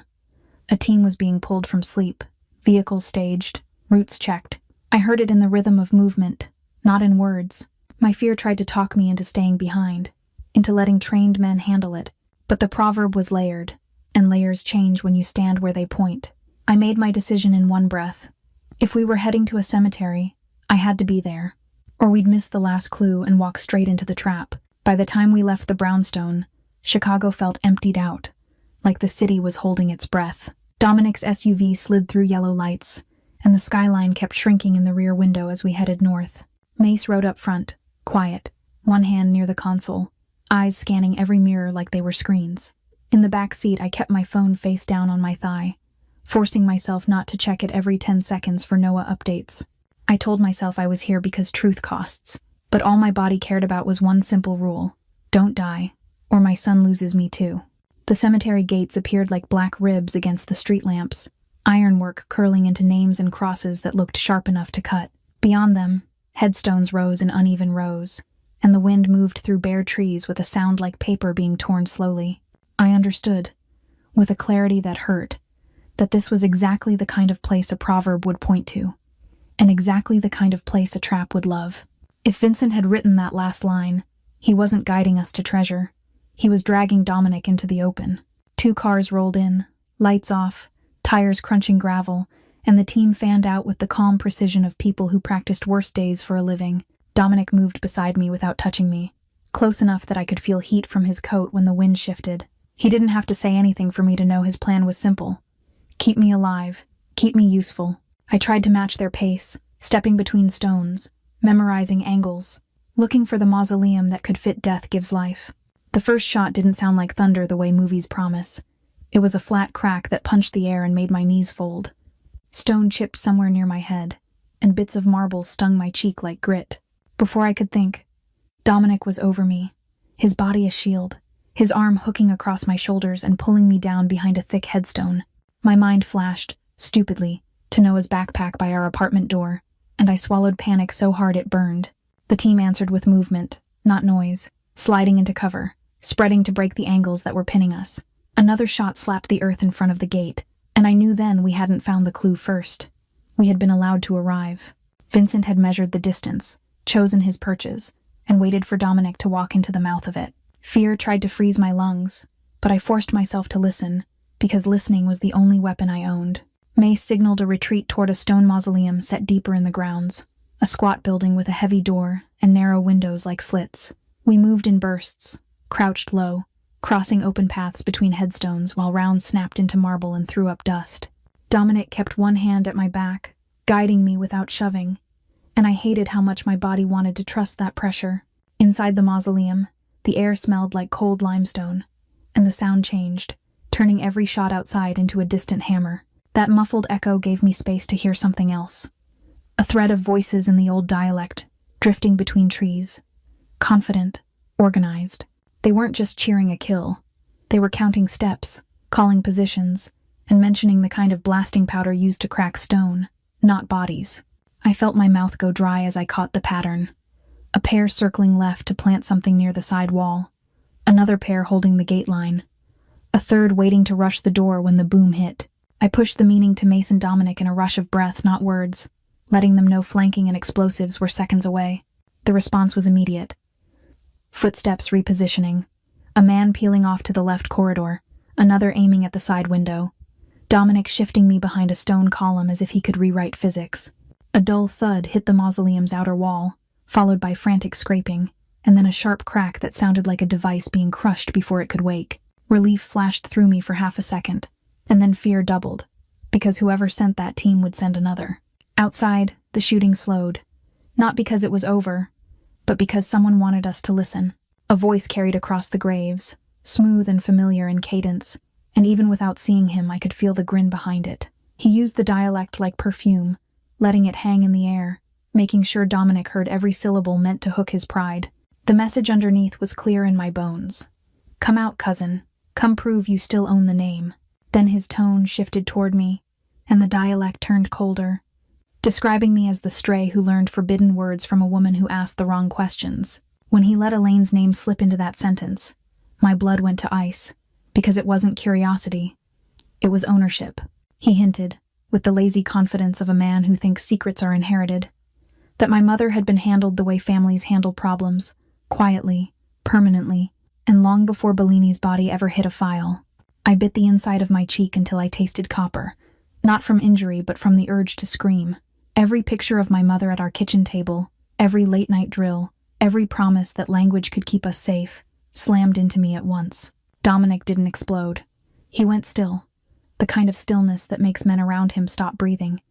A team was being pulled from sleep, vehicles staged, routes checked. I heard it in the rhythm of movement, not in words. My fear tried to talk me into staying behind, into letting trained men handle it, but the proverb was layered, and layers change when you stand where they point. I made my decision in one breath. If we were heading to a cemetery, I had to be there, or we'd miss the last clue and walk straight into the trap. By the time we left the brownstone, Chicago felt emptied out, like the city was holding its breath. Dominic's SUV slid through yellow lights, and the skyline kept shrinking in the rear window as we headed north. Mace rode up front, quiet, one hand near the console, eyes scanning every mirror like they were screens. In the back seat, I kept my phone face down on my thigh, forcing myself not to check it every 10 seconds for Noah updates. I told myself I was here because truth costs, but all my body cared about was one simple rule: don't die, or my son loses me too. The cemetery gates appeared like black ribs against the street lamps, ironwork curling into names and crosses that looked sharp enough to cut. Beyond them, headstones rose in uneven rows, and the wind moved through bare trees with a sound like paper being torn slowly. I understood, with a clarity that hurt, that this was exactly the kind of place a proverb would point to, and exactly the kind of place a trap would love. If Vincent had written that last line, he wasn't guiding us to treasure. He was dragging Dominic into the open. 2 cars rolled in, lights off, tires crunching gravel, and the team fanned out with the calm precision of people who practiced worse days for a living. Dominic moved beside me without touching me, close enough that I could feel heat from his coat when the wind shifted. He didn't have to say anything for me to know his plan was simple. Keep me alive, keep me useful. I tried to match their pace, stepping between stones, memorizing angles, looking for the mausoleum that could fit death gives life. The first shot didn't sound like thunder the way movies promise. It was a flat crack that punched the air and made my knees fold. Stone chipped somewhere near my head, and bits of marble stung my cheek like grit. Before I could think, Dominic was over me, his body a shield, his arm hooking across my shoulders and pulling me down behind a thick headstone. My mind flashed, stupidly, to Noah's backpack by our apartment door, and I swallowed panic so hard it burned. The team answered with movement, not noise, sliding into cover, spreading to break the angles that were pinning us. Another shot slapped the earth in front of the gate, and I knew then we hadn't found the clue first. We had been allowed to arrive. Vincent had measured the distance, chosen his perches, and waited for Dominic to walk into the mouth of it. Fear tried to freeze my lungs, but I forced myself to listen, because listening was the only weapon I owned. Mace signaled a retreat toward a stone mausoleum set deeper in the grounds, a squat building with a heavy door and narrow windows like slits. We moved in bursts, crouched low, crossing open paths between headstones while rounds snapped into marble and threw up dust. Dominic kept one hand at my back, guiding me without shoving, and I hated how much my body wanted to trust that pressure. Inside the mausoleum, the air smelled like cold limestone, and the sound changed, turning every shot outside into a distant hammer. That muffled echo gave me space to hear something else. A thread of voices in the old dialect, drifting between trees, confident, organized. They weren't just cheering a kill. They were counting steps, calling positions, and mentioning the kind of blasting powder used to crack stone, not bodies. I felt my mouth go dry as I caught the pattern. A pair circling left to plant something near the side wall. Another pair holding the gate line. A third waiting to rush the door when the boom hit. I pushed the meaning to Mace and Dominic in a rush of breath, not words, letting them know flanking and explosives were seconds away. The response was immediate. Footsteps repositioning. A man peeling off to the left corridor, another aiming at the side window. Dominic shifting me behind a stone column as if he could rewrite physics. A dull thud hit the mausoleum's outer wall, followed by frantic scraping, and then a sharp crack that sounded like a device being crushed before it could wake. Relief flashed through me for half a second, and then fear doubled, because whoever sent that team would send another. Outside, the shooting slowed. Not because it was over, but because someone wanted us to listen. A voice carried across the graves, smooth and familiar in cadence, and even without seeing him, I could feel the grin behind it. He used the dialect like perfume, letting it hang in the air, making sure Dominic heard every syllable meant to hook his pride. The message underneath was clear in my bones. Come out, cousin. Come prove you still own the name. Then his tone shifted toward me, and the dialect turned colder, describing me as the stray who learned forbidden words from a woman who asked the wrong questions. When he let Elaine's name slip into that sentence, my blood went to ice, because it wasn't curiosity. It was ownership. He hinted, with the lazy confidence of a man who thinks secrets are inherited, that my mother had been handled the way families handle problems, quietly, permanently, and long before Bellini's body ever hit a file. I bit the inside of my cheek until I tasted copper, not from injury but from the urge to scream. Every picture of my mother at our kitchen table, every late-night drill, every promise that language could keep us safe, slammed into me at once. Dominic didn't explode. He went still, the kind of stillness that makes men around him stop breathing,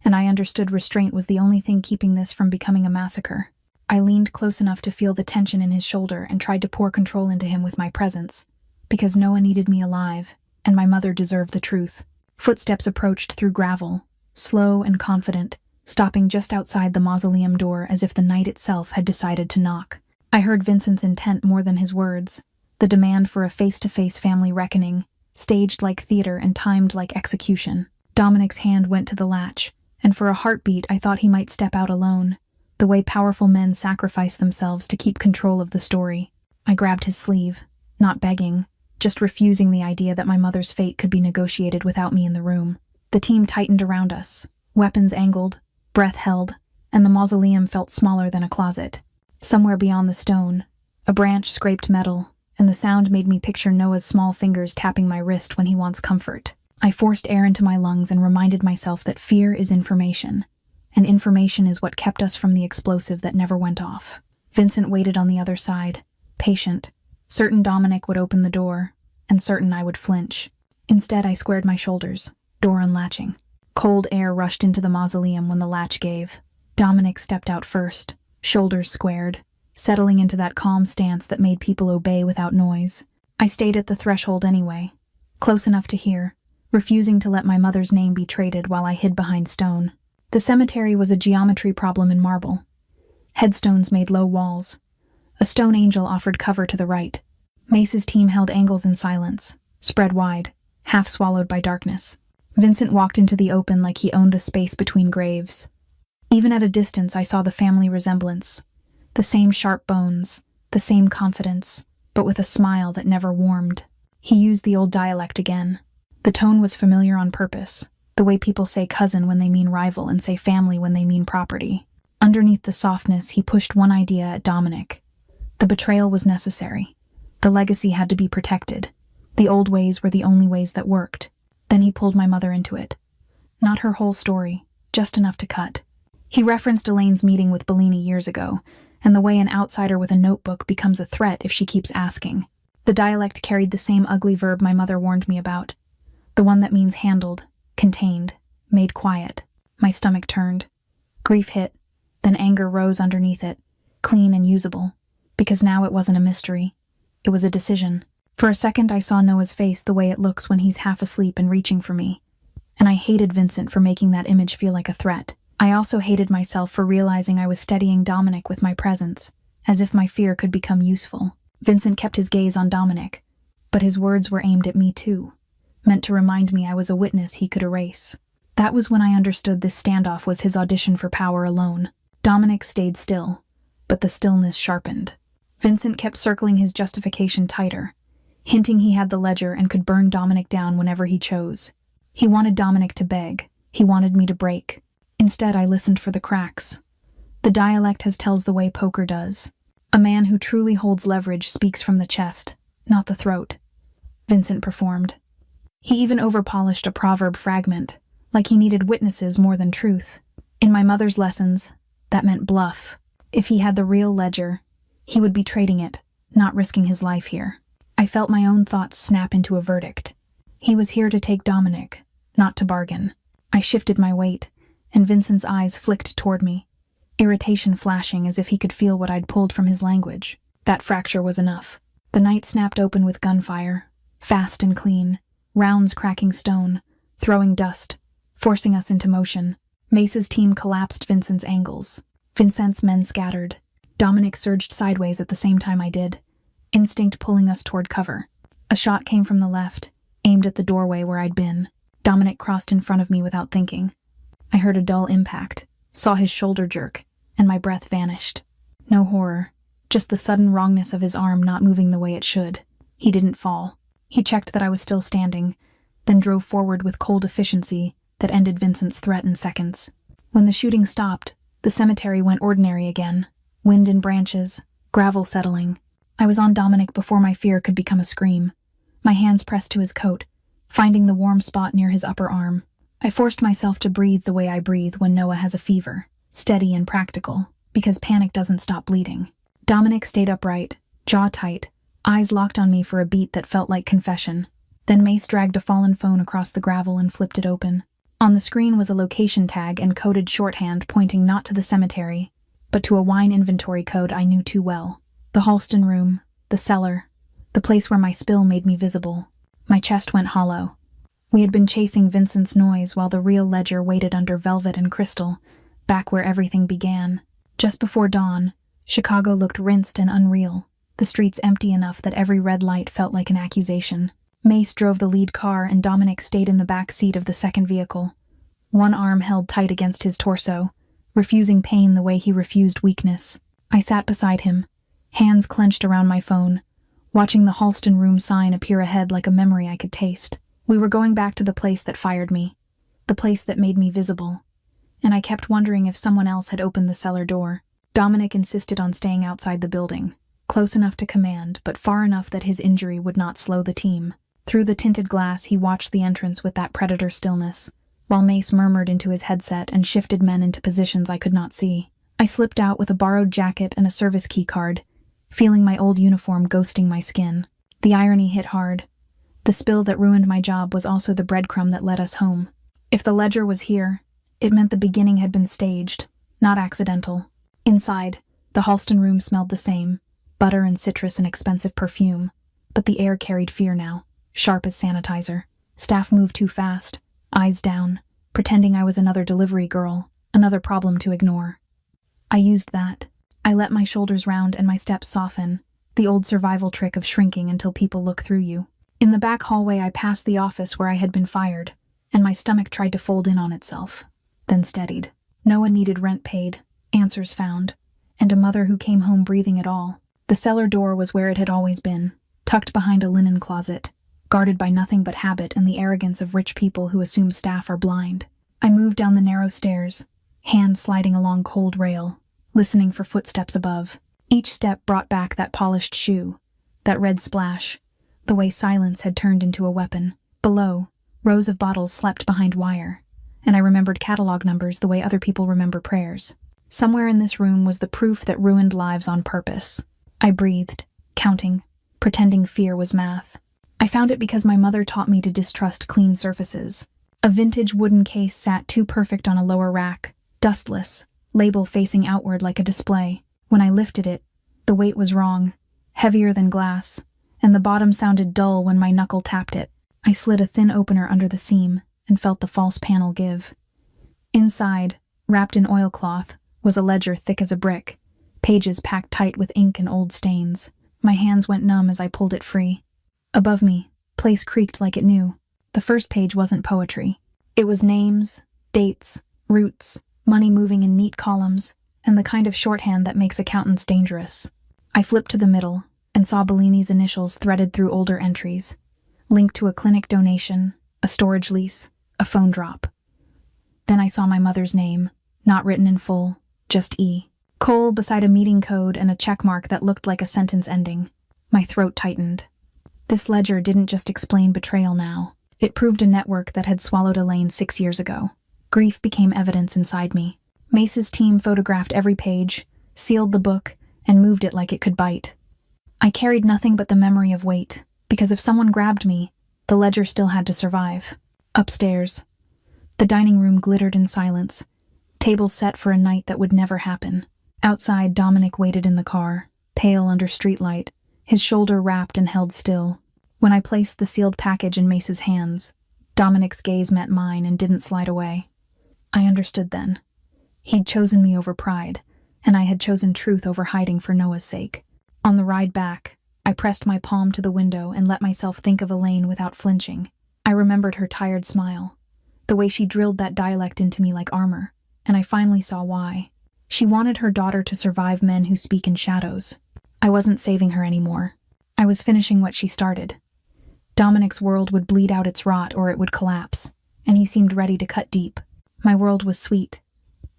and I understood restraint was the only thing keeping this from becoming a massacre. I leaned close enough to feel the tension in his shoulder and tried to pour control into him with my presence, because Noah needed me alive, and my mother deserved the truth. Footsteps approached through gravel, slow and confident, stopping just outside the mausoleum door as if the night itself had decided to knock. I heard Vincent's intent more than his words, the demand for a face-to-face family reckoning, staged like theater and timed like execution. Dominic's hand went to the latch, and for a heartbeat I thought he might step out alone, the way powerful men sacrifice themselves to keep control of the story. I grabbed his sleeve, not begging, just refusing the idea that my mother's fate could be negotiated without me in the room. The team tightened around us, weapons angled, breath held, and the mausoleum felt smaller than a closet. Somewhere beyond the stone, a branch scraped metal, and the sound made me picture Noah's small fingers tapping my wrist when he wants comfort. I forced air into my lungs and reminded myself that fear is information, and information is what kept us from the explosive that never went off. Vincent waited on the other side, patient, certain Dominic would open the door, and certain I would flinch. Instead, I squared my shoulders, door unlatching. Cold air rushed into the mausoleum when the latch gave. Dominic stepped out first, shoulders squared, settling into that calm stance that made people obey without noise. I stayed at the threshold anyway, close enough to hear, refusing to let my mother's name be traded while I hid behind stone. The cemetery was a geometry problem in marble. Headstones made low walls. A stone angel offered cover to the right. Mace's team held angles in silence, spread wide, half swallowed by darkness. Vincent walked into the open like he owned the space between graves. Even at a distance, I saw the family resemblance. The same sharp bones, the same confidence, but with a smile that never warmed. He used the old dialect again. The tone was familiar on purpose, the way people say cousin when they mean rival and say family when they mean property. Underneath the softness, he pushed one idea at Dominic. The betrayal was necessary. The legacy had to be protected. The old ways were the only ways that worked. Then he pulled my mother into it. Not her whole story, just enough to cut. He referenced Elaine's meeting with Bellini years ago, and the way an outsider with a notebook becomes a threat if she keeps asking. The dialect carried the same ugly verb my mother warned me about. The one that means handled, contained, made quiet. My stomach turned. Grief hit, then anger rose underneath it, clean and usable, because now it wasn't a mystery. It was a decision. For a second, I saw Noah's face the way it looks when he's half asleep and reaching for me. And I hated Vincent for making that image feel like a threat. I also hated myself for realizing I was steadying Dominic with my presence, as if my fear could become useful. Vincent kept his gaze on Dominic, but his words were aimed at me too, meant to remind me I was a witness he could erase. That was when I understood this standoff was his audition for power alone. Dominic stayed still, but the stillness sharpened. Vincent kept circling his justification tighter, hinting he had the ledger and could burn Dominic down whenever he chose. He wanted Dominic to beg. He wanted me to break. Instead, I listened for the cracks. The dialect has tells the way poker does. A man who truly holds leverage speaks from the chest, not the throat. Vincent performed. He even overpolished a proverb fragment, like he needed witnesses more than truth. In my mother's lessons, that meant bluff. If he had the real ledger, he would be trading it, not risking his life here. I felt my own thoughts snap into a verdict. He was here to take Dominic, not to bargain. I shifted my weight, and Vincent's eyes flicked toward me, irritation flashing as if he could feel what I'd pulled from his language. That fracture was enough. The night snapped open with gunfire, fast and clean, rounds cracking stone, throwing dust, forcing us into motion. Mace's team collapsed Vincent's angles. Vincent's men scattered. Dominic surged sideways at the same time I did, instinct pulling us toward cover. A shot came from the left, aimed at the doorway where I'd been. Dominic crossed in front of me without thinking. I heard a dull impact, saw his shoulder jerk, and my breath vanished. No horror, just the sudden wrongness of his arm not moving the way it should. He didn't fall. He checked that I was still standing, then drove forward with cold efficiency that ended Vincent's threat in seconds. When the shooting stopped, the cemetery went ordinary again. Wind in branches, gravel settling. I was on Dominic before my fear could become a scream. My hands pressed to his coat, finding the warm spot near his upper arm. I forced myself to breathe the way I breathe when Noah has a fever, steady and practical, because panic doesn't stop bleeding. Dominic stayed upright, jaw tight, eyes locked on me for a beat that felt like confession. Then Mace dragged a fallen phone across the gravel and flipped it open. On the screen was a location tag and coded shorthand pointing not to the cemetery, but to a wine inventory code I knew too well. The Halston room, the cellar, the place where my spill made me visible. My chest went hollow. We had been chasing Vincent's noise while the real ledger waited under velvet and crystal, back where everything began. Just before dawn, Chicago looked rinsed and unreal, the streets empty enough that every red light felt like an accusation. Mace drove the lead car and Dominic stayed in the back seat of the second vehicle. One arm held tight against his torso, refusing pain the way he refused weakness. I sat beside him, hands clenched around my phone, watching the Halston room sign appear ahead like a memory I could taste. We were going back to the place that fired me, the place that made me visible, and I kept wondering if someone else had opened the cellar door. Dominic insisted on staying outside the building, close enough to command, but far enough that his injury would not slow the team. Through the tinted glass, he watched the entrance with that predator stillness, while Mace murmured into his headset and shifted men into positions I could not see. I slipped out with a borrowed jacket and a service key card, feeling my old uniform ghosting my skin. The irony hit hard. The spill that ruined my job was also the breadcrumb that led us home. If the ledger was here, it meant the beginning had been staged, not accidental. Inside, the Halston room smelled the same, butter and citrus and expensive perfume, but the air carried fear now, sharp as sanitizer. Staff moved too fast, eyes down, pretending I was another delivery girl, another problem to ignore. I used that. I let my shoulders round and my steps soften, the old survival trick of shrinking until people look through you. In the back hallway, I passed the office where I had been fired, and my stomach tried to fold in on itself, then steadied. Noah needed rent paid, answers found, and a mother who came home breathing at all. The cellar door was where it had always been, tucked behind a linen closet, guarded by nothing but habit and the arrogance of rich people who assume staff are blind. I moved down the narrow stairs, hand sliding along cold rail, listening for footsteps above. Each step brought back that polished shoe, that red splash, the way silence had turned into a weapon. Below, rows of bottles slept behind wire, and I remembered catalog numbers the way other people remember prayers. Somewhere in this room was the proof that ruined lives on purpose. I breathed, counting, pretending fear was math. I found it because my mother taught me to distrust clean surfaces. A vintage wooden case sat too perfect on a lower rack, dustless, label facing outward like a display. When I lifted it, the weight was wrong, heavier than glass, and the bottom sounded dull when my knuckle tapped it. I slid a thin opener under the seam and felt the false panel give. Inside, wrapped in oilcloth, was a ledger thick as a brick, pages packed tight with ink and old stains. My hands went numb as I pulled it free. Above me, place creaked like it knew. The first page wasn't poetry. It was names, dates, routes, money moving in neat columns, and the kind of shorthand that makes accountants dangerous. I flipped to the middle and saw Bellini's initials threaded through older entries, linked to a clinic donation, a storage lease, a phone drop. Then I saw my mother's name, not written in full, just E. Cole beside a meeting code and a checkmark that looked like a sentence ending. My throat tightened. This ledger didn't just explain betrayal now. It proved a network that had swallowed Elaine 6 years ago. Grief became evidence inside me. Mace's team photographed every page, sealed the book, and moved it like it could bite. I carried nothing but the memory of weight, because if someone grabbed me, the ledger still had to survive. Upstairs, the dining room glittered in silence, tables set for a night that would never happen. Outside, Dominic waited in the car, pale under streetlight, his shoulder wrapped and held still. When I placed the sealed package in Mace's hands, Dominic's gaze met mine and didn't slide away. I understood then. He'd chosen me over pride, and I had chosen truth over hiding for Noah's sake. On the ride back, I pressed my palm to the window and let myself think of Elaine without flinching. I remembered her tired smile, the way she drilled that dialect into me like armor, and I finally saw why. She wanted her daughter to survive men who speak in shadows. I wasn't saving her anymore. I was finishing what she started. Dominic's world would bleed out its rot or it would collapse, and he seemed ready to cut deep. My world was sweet.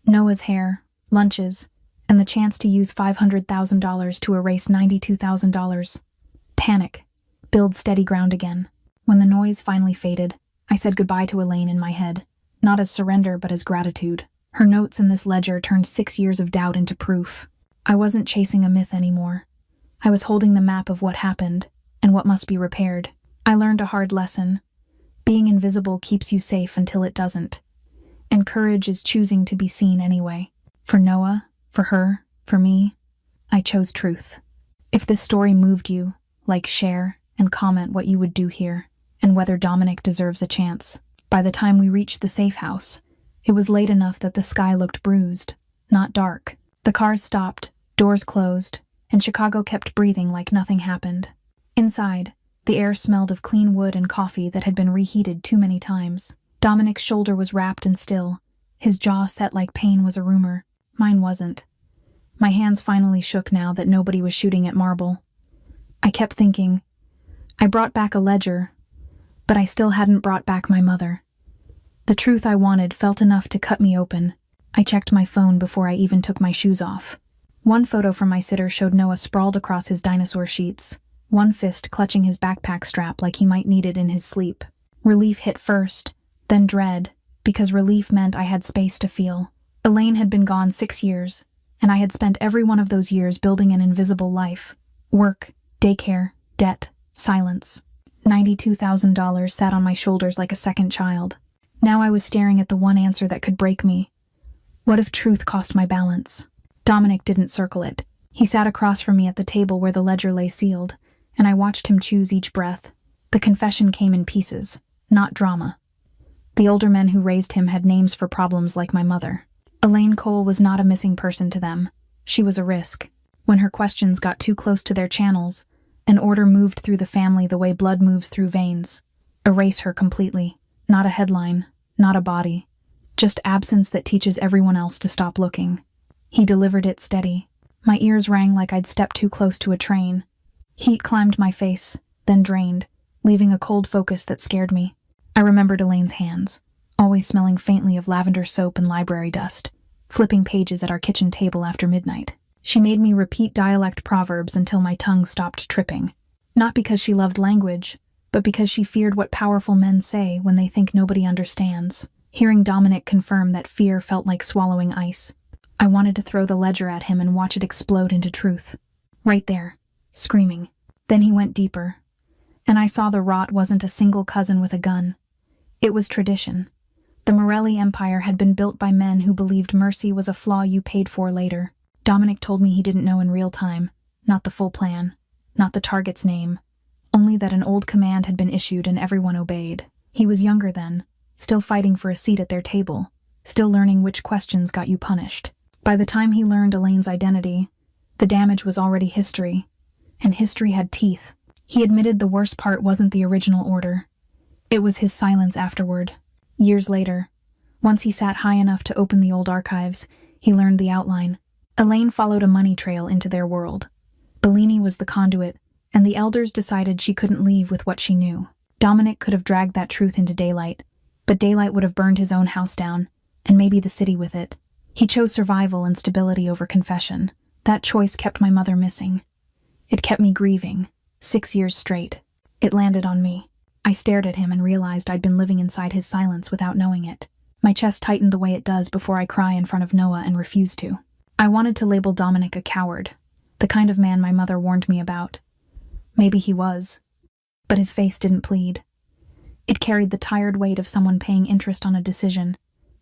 Noah's hair, lunches, and the chance to use $500,000 to erase $92,000. Panic. Build steady ground again. When the noise finally faded, I said goodbye to Elaine in my head, not as surrender but as gratitude. Her notes in this ledger turned 6 years of doubt into proof. I wasn't chasing a myth anymore. I was holding the map of what happened and what must be repaired. I learned a hard lesson. Being invisible keeps you safe until it doesn't. And courage is choosing to be seen anyway. For Noah, for her, for me, I chose truth. If this story moved you, like, share, and comment what you would do here, and whether Dominic deserves a chance. By the time we reached the safe house, it was late enough that the sky looked bruised, not dark. The cars stopped, doors closed, and Chicago kept breathing like nothing happened. Inside, the air smelled of clean wood and coffee that had been reheated too many times. Dominic's shoulder was wrapped and still. His jaw set like pain was a rumor. Mine wasn't. My hands finally shook now that nobody was shooting at marble. I kept thinking. I brought back a ledger, but I still hadn't brought back my mother. The truth I wanted felt enough to cut me open. I checked my phone before I even took my shoes off. One photo from my sitter showed Noah sprawled across his dinosaur sheets, one fist clutching his backpack strap like he might need it in his sleep. Relief hit first, then dread, because relief meant I had space to feel. Elaine had been gone 6 years, and I had spent every one of those years building an invisible life. Work, daycare, debt, silence. $92,000 sat on my shoulders like a second child. Now I was staring at the one answer that could break me. What if truth cost my balance? Dominic didn't circle it. He sat across from me at the table where the ledger lay sealed, and I watched him choose each breath. The confession came in pieces, not drama. The older men who raised him had names for problems like my mother. Elaine Cole was not a missing person to them. She was a risk. When her questions got too close to their channels, an order moved through the family the way blood moves through veins. Erase her completely. Not a headline, not a body. Just absence that teaches everyone else to stop looking. He delivered it steady. My ears rang like I'd stepped too close to a train. Heat climbed my face, then drained, leaving a cold focus that scared me. I remembered Elaine's hands, always smelling faintly of lavender soap and library dust, flipping pages at our kitchen table after midnight. She made me repeat dialect proverbs until my tongue stopped tripping. Not because she loved language, but because she feared what powerful men say when they think nobody understands. Hearing Dominic confirm that fear felt like swallowing ice. I wanted to throw the ledger at him and watch it explode into truth. Right there, screaming. Then he went deeper, and I saw the rot wasn't a single cousin with a gun. It was tradition. The Morelli Empire had been built by men who believed mercy was a flaw you paid for later. Dominic told me he didn't know in real time, not the full plan, not the target's name, only that an old command had been issued and everyone obeyed. He was younger then, still fighting for a seat at their table, still learning which questions got you punished. By the time he learned Elaine's identity, The damage was already history, and history had teeth. He admitted the worst part wasn't the original order. It was his silence afterward. Years later, once he sat high enough to open the old archives, he learned the outline. Elaine followed a money trail into their world. Bellini was the conduit, and the elders decided she couldn't leave with what she knew. Dominic could have dragged that truth into daylight, but daylight would have burned his own house down, and maybe the city with it. He chose survival and stability over confession. That choice kept my mother missing. It kept me grieving, 6 years straight. It landed on me. I stared at him and realized I'd been living inside his silence without knowing it. My chest tightened the way it does before I cry in front of Noah and refuse to. I wanted to label Dominic a coward, the kind of man my mother warned me about. Maybe he was. But his face didn't plead. It carried the tired weight of someone paying interest on a decision.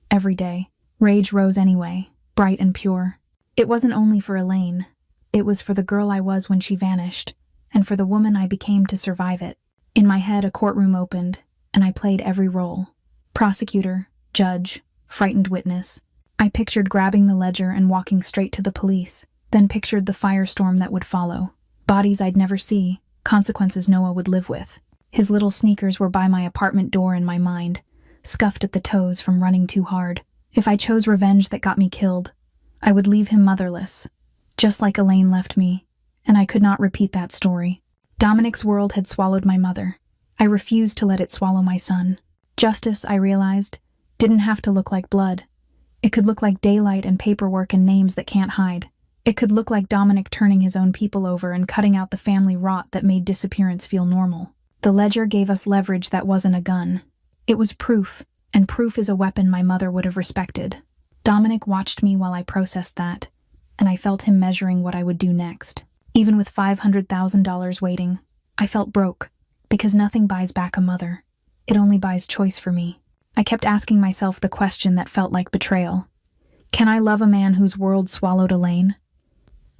Every day, rage rose anyway, bright and pure. It wasn't only for Elaine. It was for the girl I was when she vanished, and for the woman I became to survive it. In my head, a courtroom opened, and I played every role. Prosecutor, judge, frightened witness. I pictured grabbing the ledger and walking straight to the police, then pictured the firestorm that would follow. Bodies I'd never see, consequences Noah would live with. His little sneakers were by my apartment door in my mind, scuffed at the toes from running too hard. If I chose revenge that got me killed, I would leave him motherless, just like Elaine left me, and I could not repeat that story. Dominic's world had swallowed my mother. I refused to let it swallow my son. Justice, I realized, didn't have to look like blood. It could look like daylight and paperwork and names that can't hide. It could look like Dominic turning his own people over and cutting out the family rot that made disappearance feel normal. The ledger gave us leverage that wasn't a gun. It was proof, and proof is a weapon my mother would have respected. Dominic watched me while I processed that, and I felt him measuring what I would do next. Even with $500,000 waiting, I felt broke, because nothing buys back a mother. It only buys choice for me. I kept asking myself the question that felt like betrayal. Can I love a man whose world swallowed Elaine?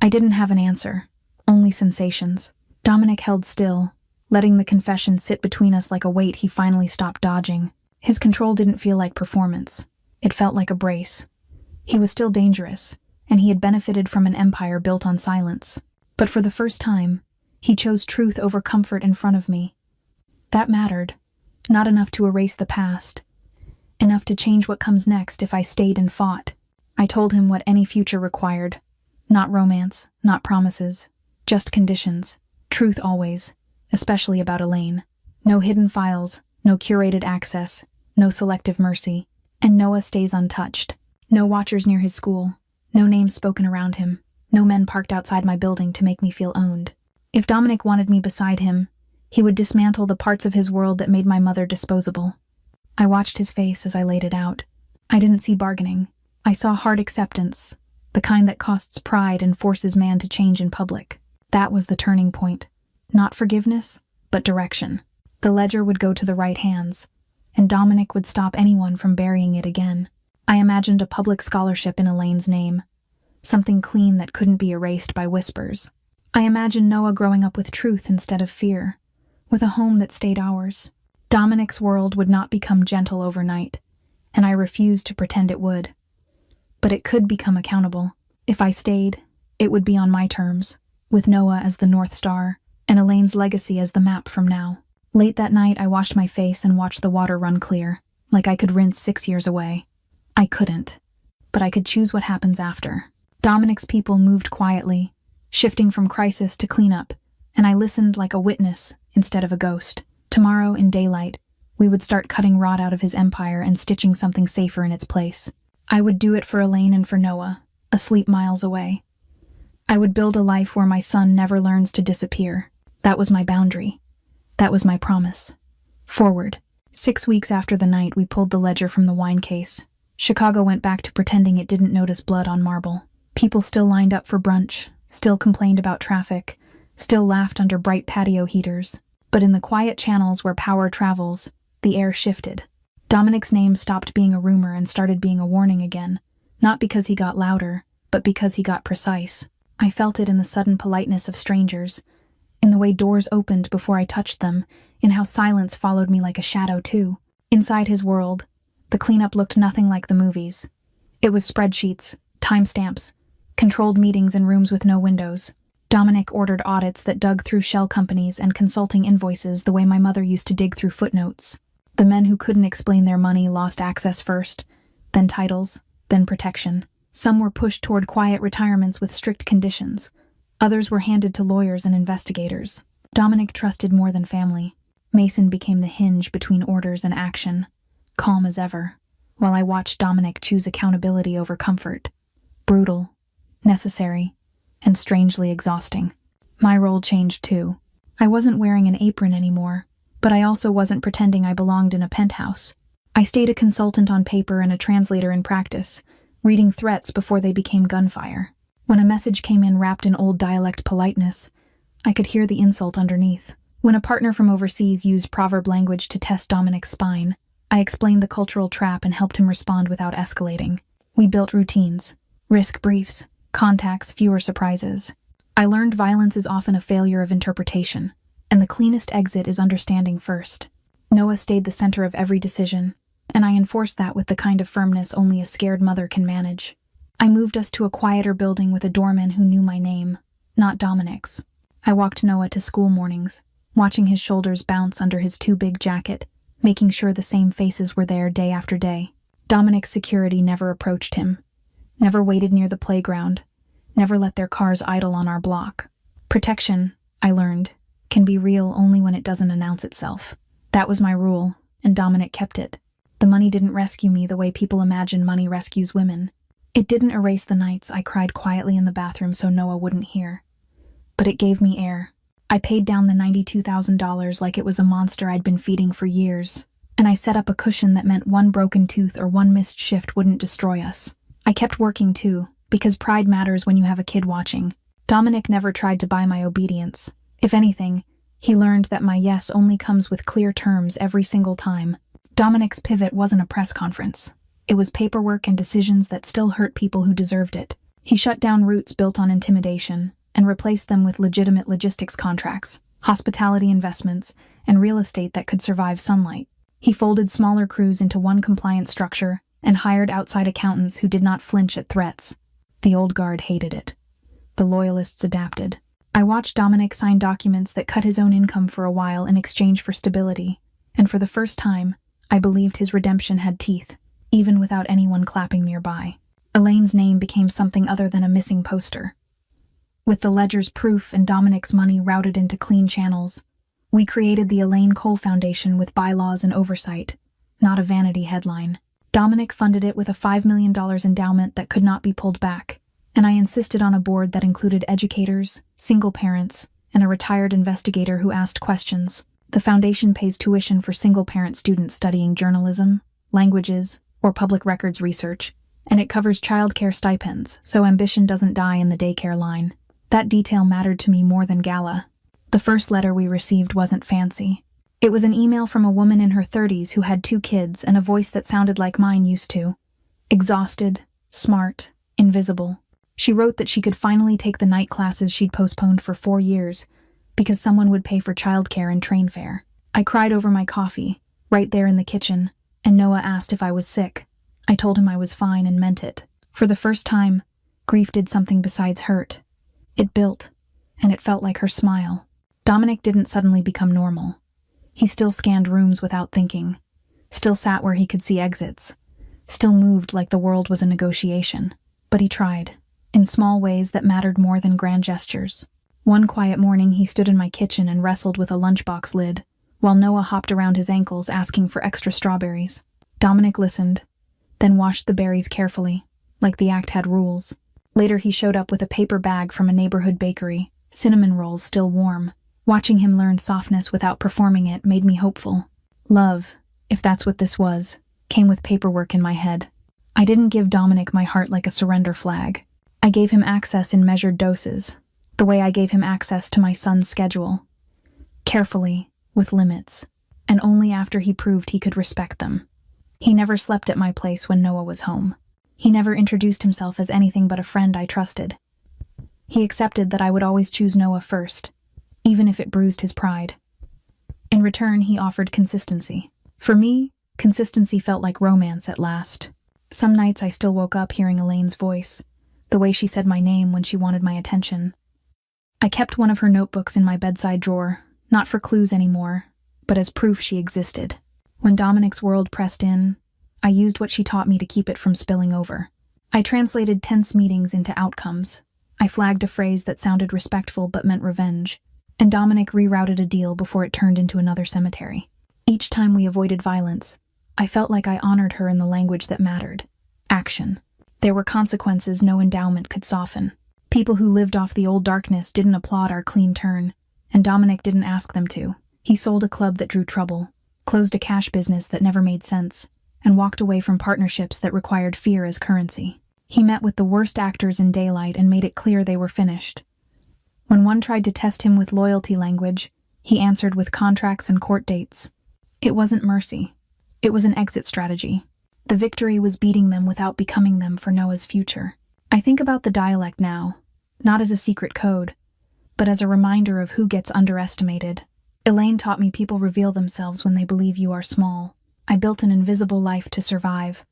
I didn't have an answer, only sensations. Dominic held still, letting the confession sit between us like a weight he finally stopped dodging. His control didn't feel like performance. It felt like a brace. He was still dangerous, and he had benefited from an empire built on silence. But for the first time, he chose truth over comfort in front of me. That mattered. Not enough to erase the past. Enough to change what comes next if I stayed and fought. I told him what any future required. Not romance, not promises, just conditions. Truth always, especially about Elaine. No hidden files, no curated access, no selective mercy. And Noah stays untouched. No watchers near his school, no names spoken around him, no men parked outside my building to make me feel owned. If Dominic wanted me beside him, he would dismantle the parts of his world that made my mother disposable. I watched his face as I laid it out. I didn't see bargaining. I saw hard acceptance, the kind that costs pride and forces man to change in public. That was the turning point. Not forgiveness, but direction. The ledger would go to the right hands, and Dominic would stop anyone from burying it again. I imagined a public scholarship in Elaine's name, something clean that couldn't be erased by whispers. I imagined Noah growing up with truth instead of fear, with a home that stayed ours. Dominic's world would not become gentle overnight, and I refused to pretend it would. But it could become accountable. If I stayed, it would be on my terms, with Noah as the North Star, and Elaine's legacy as the map from now. Late that night, I washed my face and watched the water run clear, like I could rinse 6 years away. I couldn't, but I could choose what happens after. Dominic's people moved quietly, shifting from crisis to cleanup, and I listened like a witness instead of a ghost. Tomorrow, in daylight, we would start cutting rot out of his empire and stitching something safer in its place. I would do it for Elaine and for Noah, asleep miles away. I would build a life where my son never learns to disappear. That was my boundary. That was my promise. Forward. 6 weeks after the night we pulled the ledger from the wine case, Chicago went back to pretending it didn't notice blood on marble. People still lined up for brunch, still complained about traffic, still laughed under bright patio heaters. But in the quiet channels where power travels, the air shifted. Dominic's name stopped being a rumor and started being a warning again, not because he got louder, but because he got precise. I felt it in the sudden politeness of strangers, in the way doors opened before I touched them, in how silence followed me like a shadow too. Inside his world, the cleanup looked nothing like the movies. It was spreadsheets, timestamps, Controlled meetings in rooms with no windows. Dominic ordered audits that dug through shell companies and consulting invoices the way my mother used to dig through footnotes. The men who couldn't explain their money lost access first, then titles, then protection. Some were pushed toward quiet retirements with strict conditions. Others were handed to lawyers and investigators. Dominic trusted more than family. Mason became the hinge between orders and action, calm as ever, while I watched Dominic choose accountability over comfort. Brutal, necessary, and strangely exhausting. My role changed too. I wasn't wearing an apron anymore, but I also wasn't pretending I belonged in a penthouse. I stayed a consultant on paper and a translator in practice, reading threats before they became gunfire. When a message came in wrapped in old dialect politeness, I could hear the insult underneath. When a partner from overseas used proverb language to test Dominic's spine, I explained the cultural trap and helped him respond without escalating. We built routines, risk briefs, contacts, fewer surprises. I learned violence is often a failure of interpretation, and the cleanest exit is understanding first. Noah stayed the center of every decision, and I enforced that with the kind of firmness only a scared mother can manage. I moved us to a quieter building with a doorman who knew my name, not Dominic's. I walked Noah to school mornings, watching his shoulders bounce under his too big jacket, making sure the same faces were there day after day. Dominic's security never approached him, never waited near the playground, never let their cars idle on our block. Protection, I learned, can be real only when it doesn't announce itself. That was my rule, and Dominic kept it. The money didn't rescue me the way people imagine money rescues women. It didn't erase the nights I cried quietly in the bathroom so Noah wouldn't hear. But it gave me air. I paid down the $92,000 like it was a monster I'd been feeding for years, and I set up a cushion that meant one broken tooth or one missed shift wouldn't destroy us. I kept working too, because pride matters when you have a kid watching. Dominic never tried to buy my obedience. If anything, he learned that my yes only comes with clear terms every single time. Dominic's pivot wasn't a press conference. It was paperwork and decisions that still hurt people who deserved it. He shut down routes built on intimidation and replaced them with legitimate logistics contracts, hospitality investments, and real estate that could survive sunlight. He folded smaller crews into one compliant structure and hired outside accountants who did not flinch at threats. The old guard hated it. The loyalists adapted. I watched Dominic sign documents that cut his own income for a while in exchange for stability, and for the first time, I believed his redemption had teeth, even without anyone clapping nearby. Elaine's name became something other than a missing poster. With the ledger's proof and Dominic's money routed into clean channels, we created the Elaine Cole Foundation with bylaws and oversight, not a vanity headline. Dominic funded it with a $5 million endowment that could not be pulled back, and I insisted on a board that included educators, single parents, and a retired investigator who asked questions. The foundation pays tuition for single-parent students studying journalism, languages, or public records research, and it covers childcare stipends, so ambition doesn't die in the daycare line. That detail mattered to me more than gala. The first letter we received wasn't fancy. It was an email from a woman in her 30s who had 2 kids and a voice that sounded like mine used to. Exhausted, smart, invisible. She wrote that she could finally take the night classes she'd postponed for 4 years because someone would pay for childcare and train fare. I cried over my coffee, right there in the kitchen, and Noah asked if I was sick. I told him I was fine and meant it. For the first time, grief did something besides hurt. It built, and it felt like her smile. Dominic didn't suddenly become normal. He still scanned rooms without thinking, still sat where he could see exits, still moved like the world was a negotiation. But he tried, in small ways that mattered more than grand gestures. One quiet morning, he stood in my kitchen and wrestled with a lunchbox lid, while Noah hopped around his ankles asking for extra strawberries. Dominic listened, then washed the berries carefully, like the act had rules. Later, he showed up with a paper bag from a neighborhood bakery, cinnamon rolls still warm. Watching him learn softness without performing it made me hopeful. Love, if that's what this was, came with paperwork in my head. I didn't give Dominic my heart like a surrender flag. I gave him access in measured doses, the way I gave him access to my son's schedule. Carefully, with limits, and only after he proved he could respect them. He never slept at my place when Noah was home. He never introduced himself as anything but a friend I trusted. He accepted that I would always choose Noah first, even if it bruised his pride. In return, he offered consistency. For me, consistency felt like romance at last. Some nights I still woke up hearing Elaine's voice, the way she said my name when she wanted my attention. I kept one of her notebooks in my bedside drawer, not for clues anymore, but as proof she existed. When Dominic's world pressed in, I used what she taught me to keep it from spilling over. I translated tense meetings into outcomes. I flagged a phrase that sounded respectful but meant revenge, and Dominic rerouted a deal before it turned into another cemetery. Each time we avoided violence, I felt like I honored her in the language that mattered: action. There were consequences no endowment could soften. People who lived off the old darkness didn't applaud our clean turn, and Dominic didn't ask them to. He sold a club that drew trouble, closed a cash business that never made sense, and walked away from partnerships that required fear as currency. He met with the worst actors in daylight and made it clear they were finished. When one tried to test him with loyalty language, he answered with contracts and court dates. It wasn't mercy. It was an exit strategy. The victory was beating them without becoming them for Noah's future. I think about the dialect now, not as a secret code, but as a reminder of who gets underestimated. Elaine taught me people reveal themselves when they believe you are small. I built an invisible life to survive,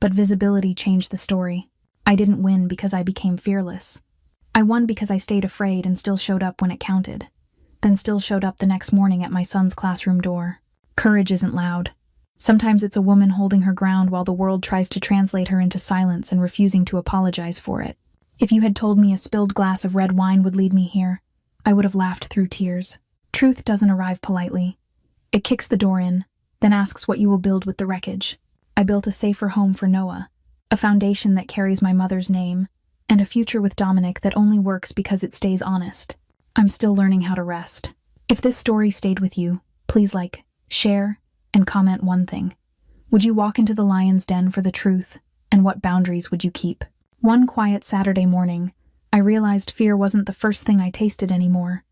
but visibility changed the story. I didn't win because I became fearless. I won because I stayed afraid and still showed up when it counted, then still showed up the next morning at my son's classroom door. Courage isn't loud. Sometimes it's a woman holding her ground while the world tries to translate her into silence and refusing to apologize for it. If you had told me a spilled glass of red wine would lead me here, I would have laughed through tears. Truth doesn't arrive politely. It kicks the door in, then asks what you will build with the wreckage. I built a safer home for Noah, a foundation that carries my mother's name, and a future with Dominic that only works because it stays honest. I'm still learning how to rest. If this story stayed with you, please like, share, and comment one thing. Would you walk into the lion's den for the truth, and what boundaries would you keep? One quiet Saturday morning, I realized fear wasn't the first thing I tasted anymore.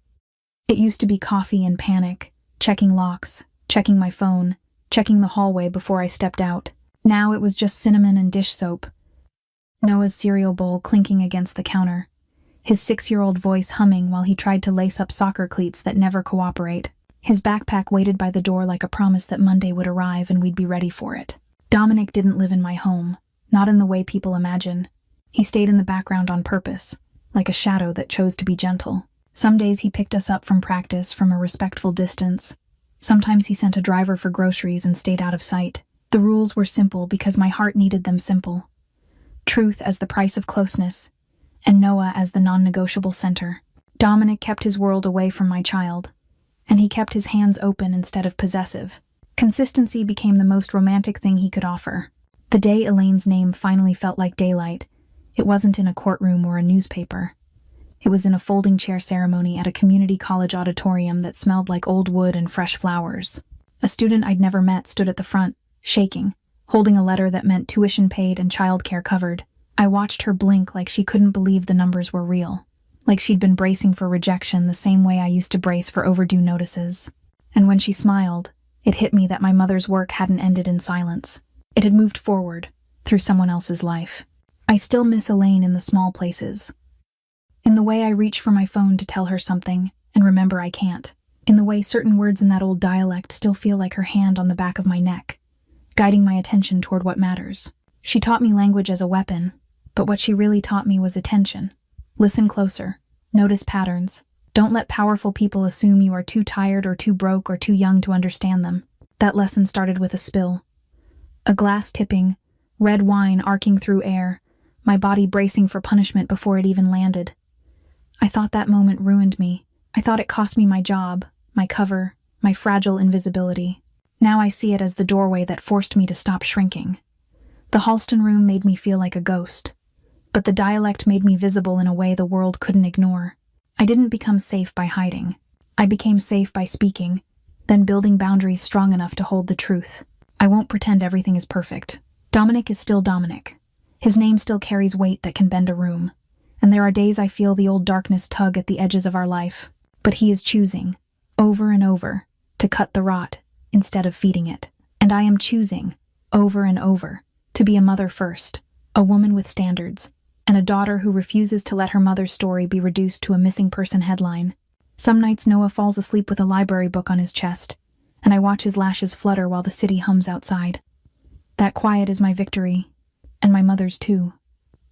It used to be coffee and panic, checking locks, checking my phone, checking the hallway before I stepped out. Now it was just cinnamon and dish soap. Noah's cereal bowl clinking against the counter, his 6-year-old voice humming while he tried to lace up soccer cleats that never cooperate. His backpack waited by the door like a promise that Monday would arrive and we'd be ready for it. Dominic didn't live in my home, not in the way people imagine. He stayed in the background on purpose, like a shadow that chose to be gentle. Some days he picked us up from practice from a respectful distance. Sometimes he sent a driver for groceries and stayed out of sight. The rules were simple because my heart needed them simple. Truth as the price of closeness, and Noah as the non-negotiable center. Dominic kept his world away from my child, and he kept his hands open instead of possessive. Consistency became the most romantic thing he could offer. The day Elaine's name finally felt like daylight, it wasn't in a courtroom or a newspaper. It was in a folding chair ceremony at a community college auditorium that smelled like old wood and fresh flowers. A student I'd never met stood at the front, shaking, holding a letter that meant tuition paid and childcare covered. I watched her blink like she couldn't believe the numbers were real, like she'd been bracing for rejection the same way I used to brace for overdue notices. And when she smiled, it hit me that my mother's work hadn't ended in silence. It had moved forward, through someone else's life. I still miss Elaine in the small places. In the way I reach for my phone to tell her something, and remember I can't. In the way certain words in that old dialect still feel like her hand on the back of my neck, guiding my attention toward what matters. She taught me language as a weapon, but what she really taught me was attention. Listen closer. Notice patterns. Don't let powerful people assume you are too tired or too broke or too young to understand them. That lesson started with a spill. A glass tipping, red wine arcing through air, my body bracing for punishment before it even landed. I thought that moment ruined me. I thought it cost me my job, my cover, my fragile invisibility. Now I see it as the doorway that forced me to stop shrinking. The Halston room made me feel like a ghost, but the dialect made me visible in a way the world couldn't ignore. I didn't become safe by hiding. I became safe by speaking, then building boundaries strong enough to hold the truth. I won't pretend everything is perfect. Dominic is still Dominic. His name still carries weight that can bend a room. And there are days I feel the old darkness tug at the edges of our life. But he is choosing, over and over, to cut the rot instead of feeding it. And I am choosing, over and over, to be a mother first, a woman with standards, and a daughter who refuses to let her mother's story be reduced to a missing person headline. Some nights Noah falls asleep with a library book on his chest, and I watch his lashes flutter while the city hums outside. That quiet is my victory, and my mother's too.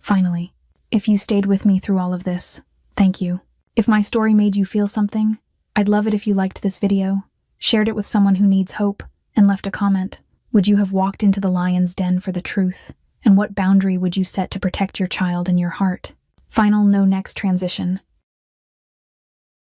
Finally. If you stayed with me through all of this, thank you. If my story made you feel something, I'd love it if you liked this video, shared it with someone who needs hope, and left a comment. Would you have walked into the lion's den for the truth? And what boundary would you set to protect your child and your heart? Final no next transition.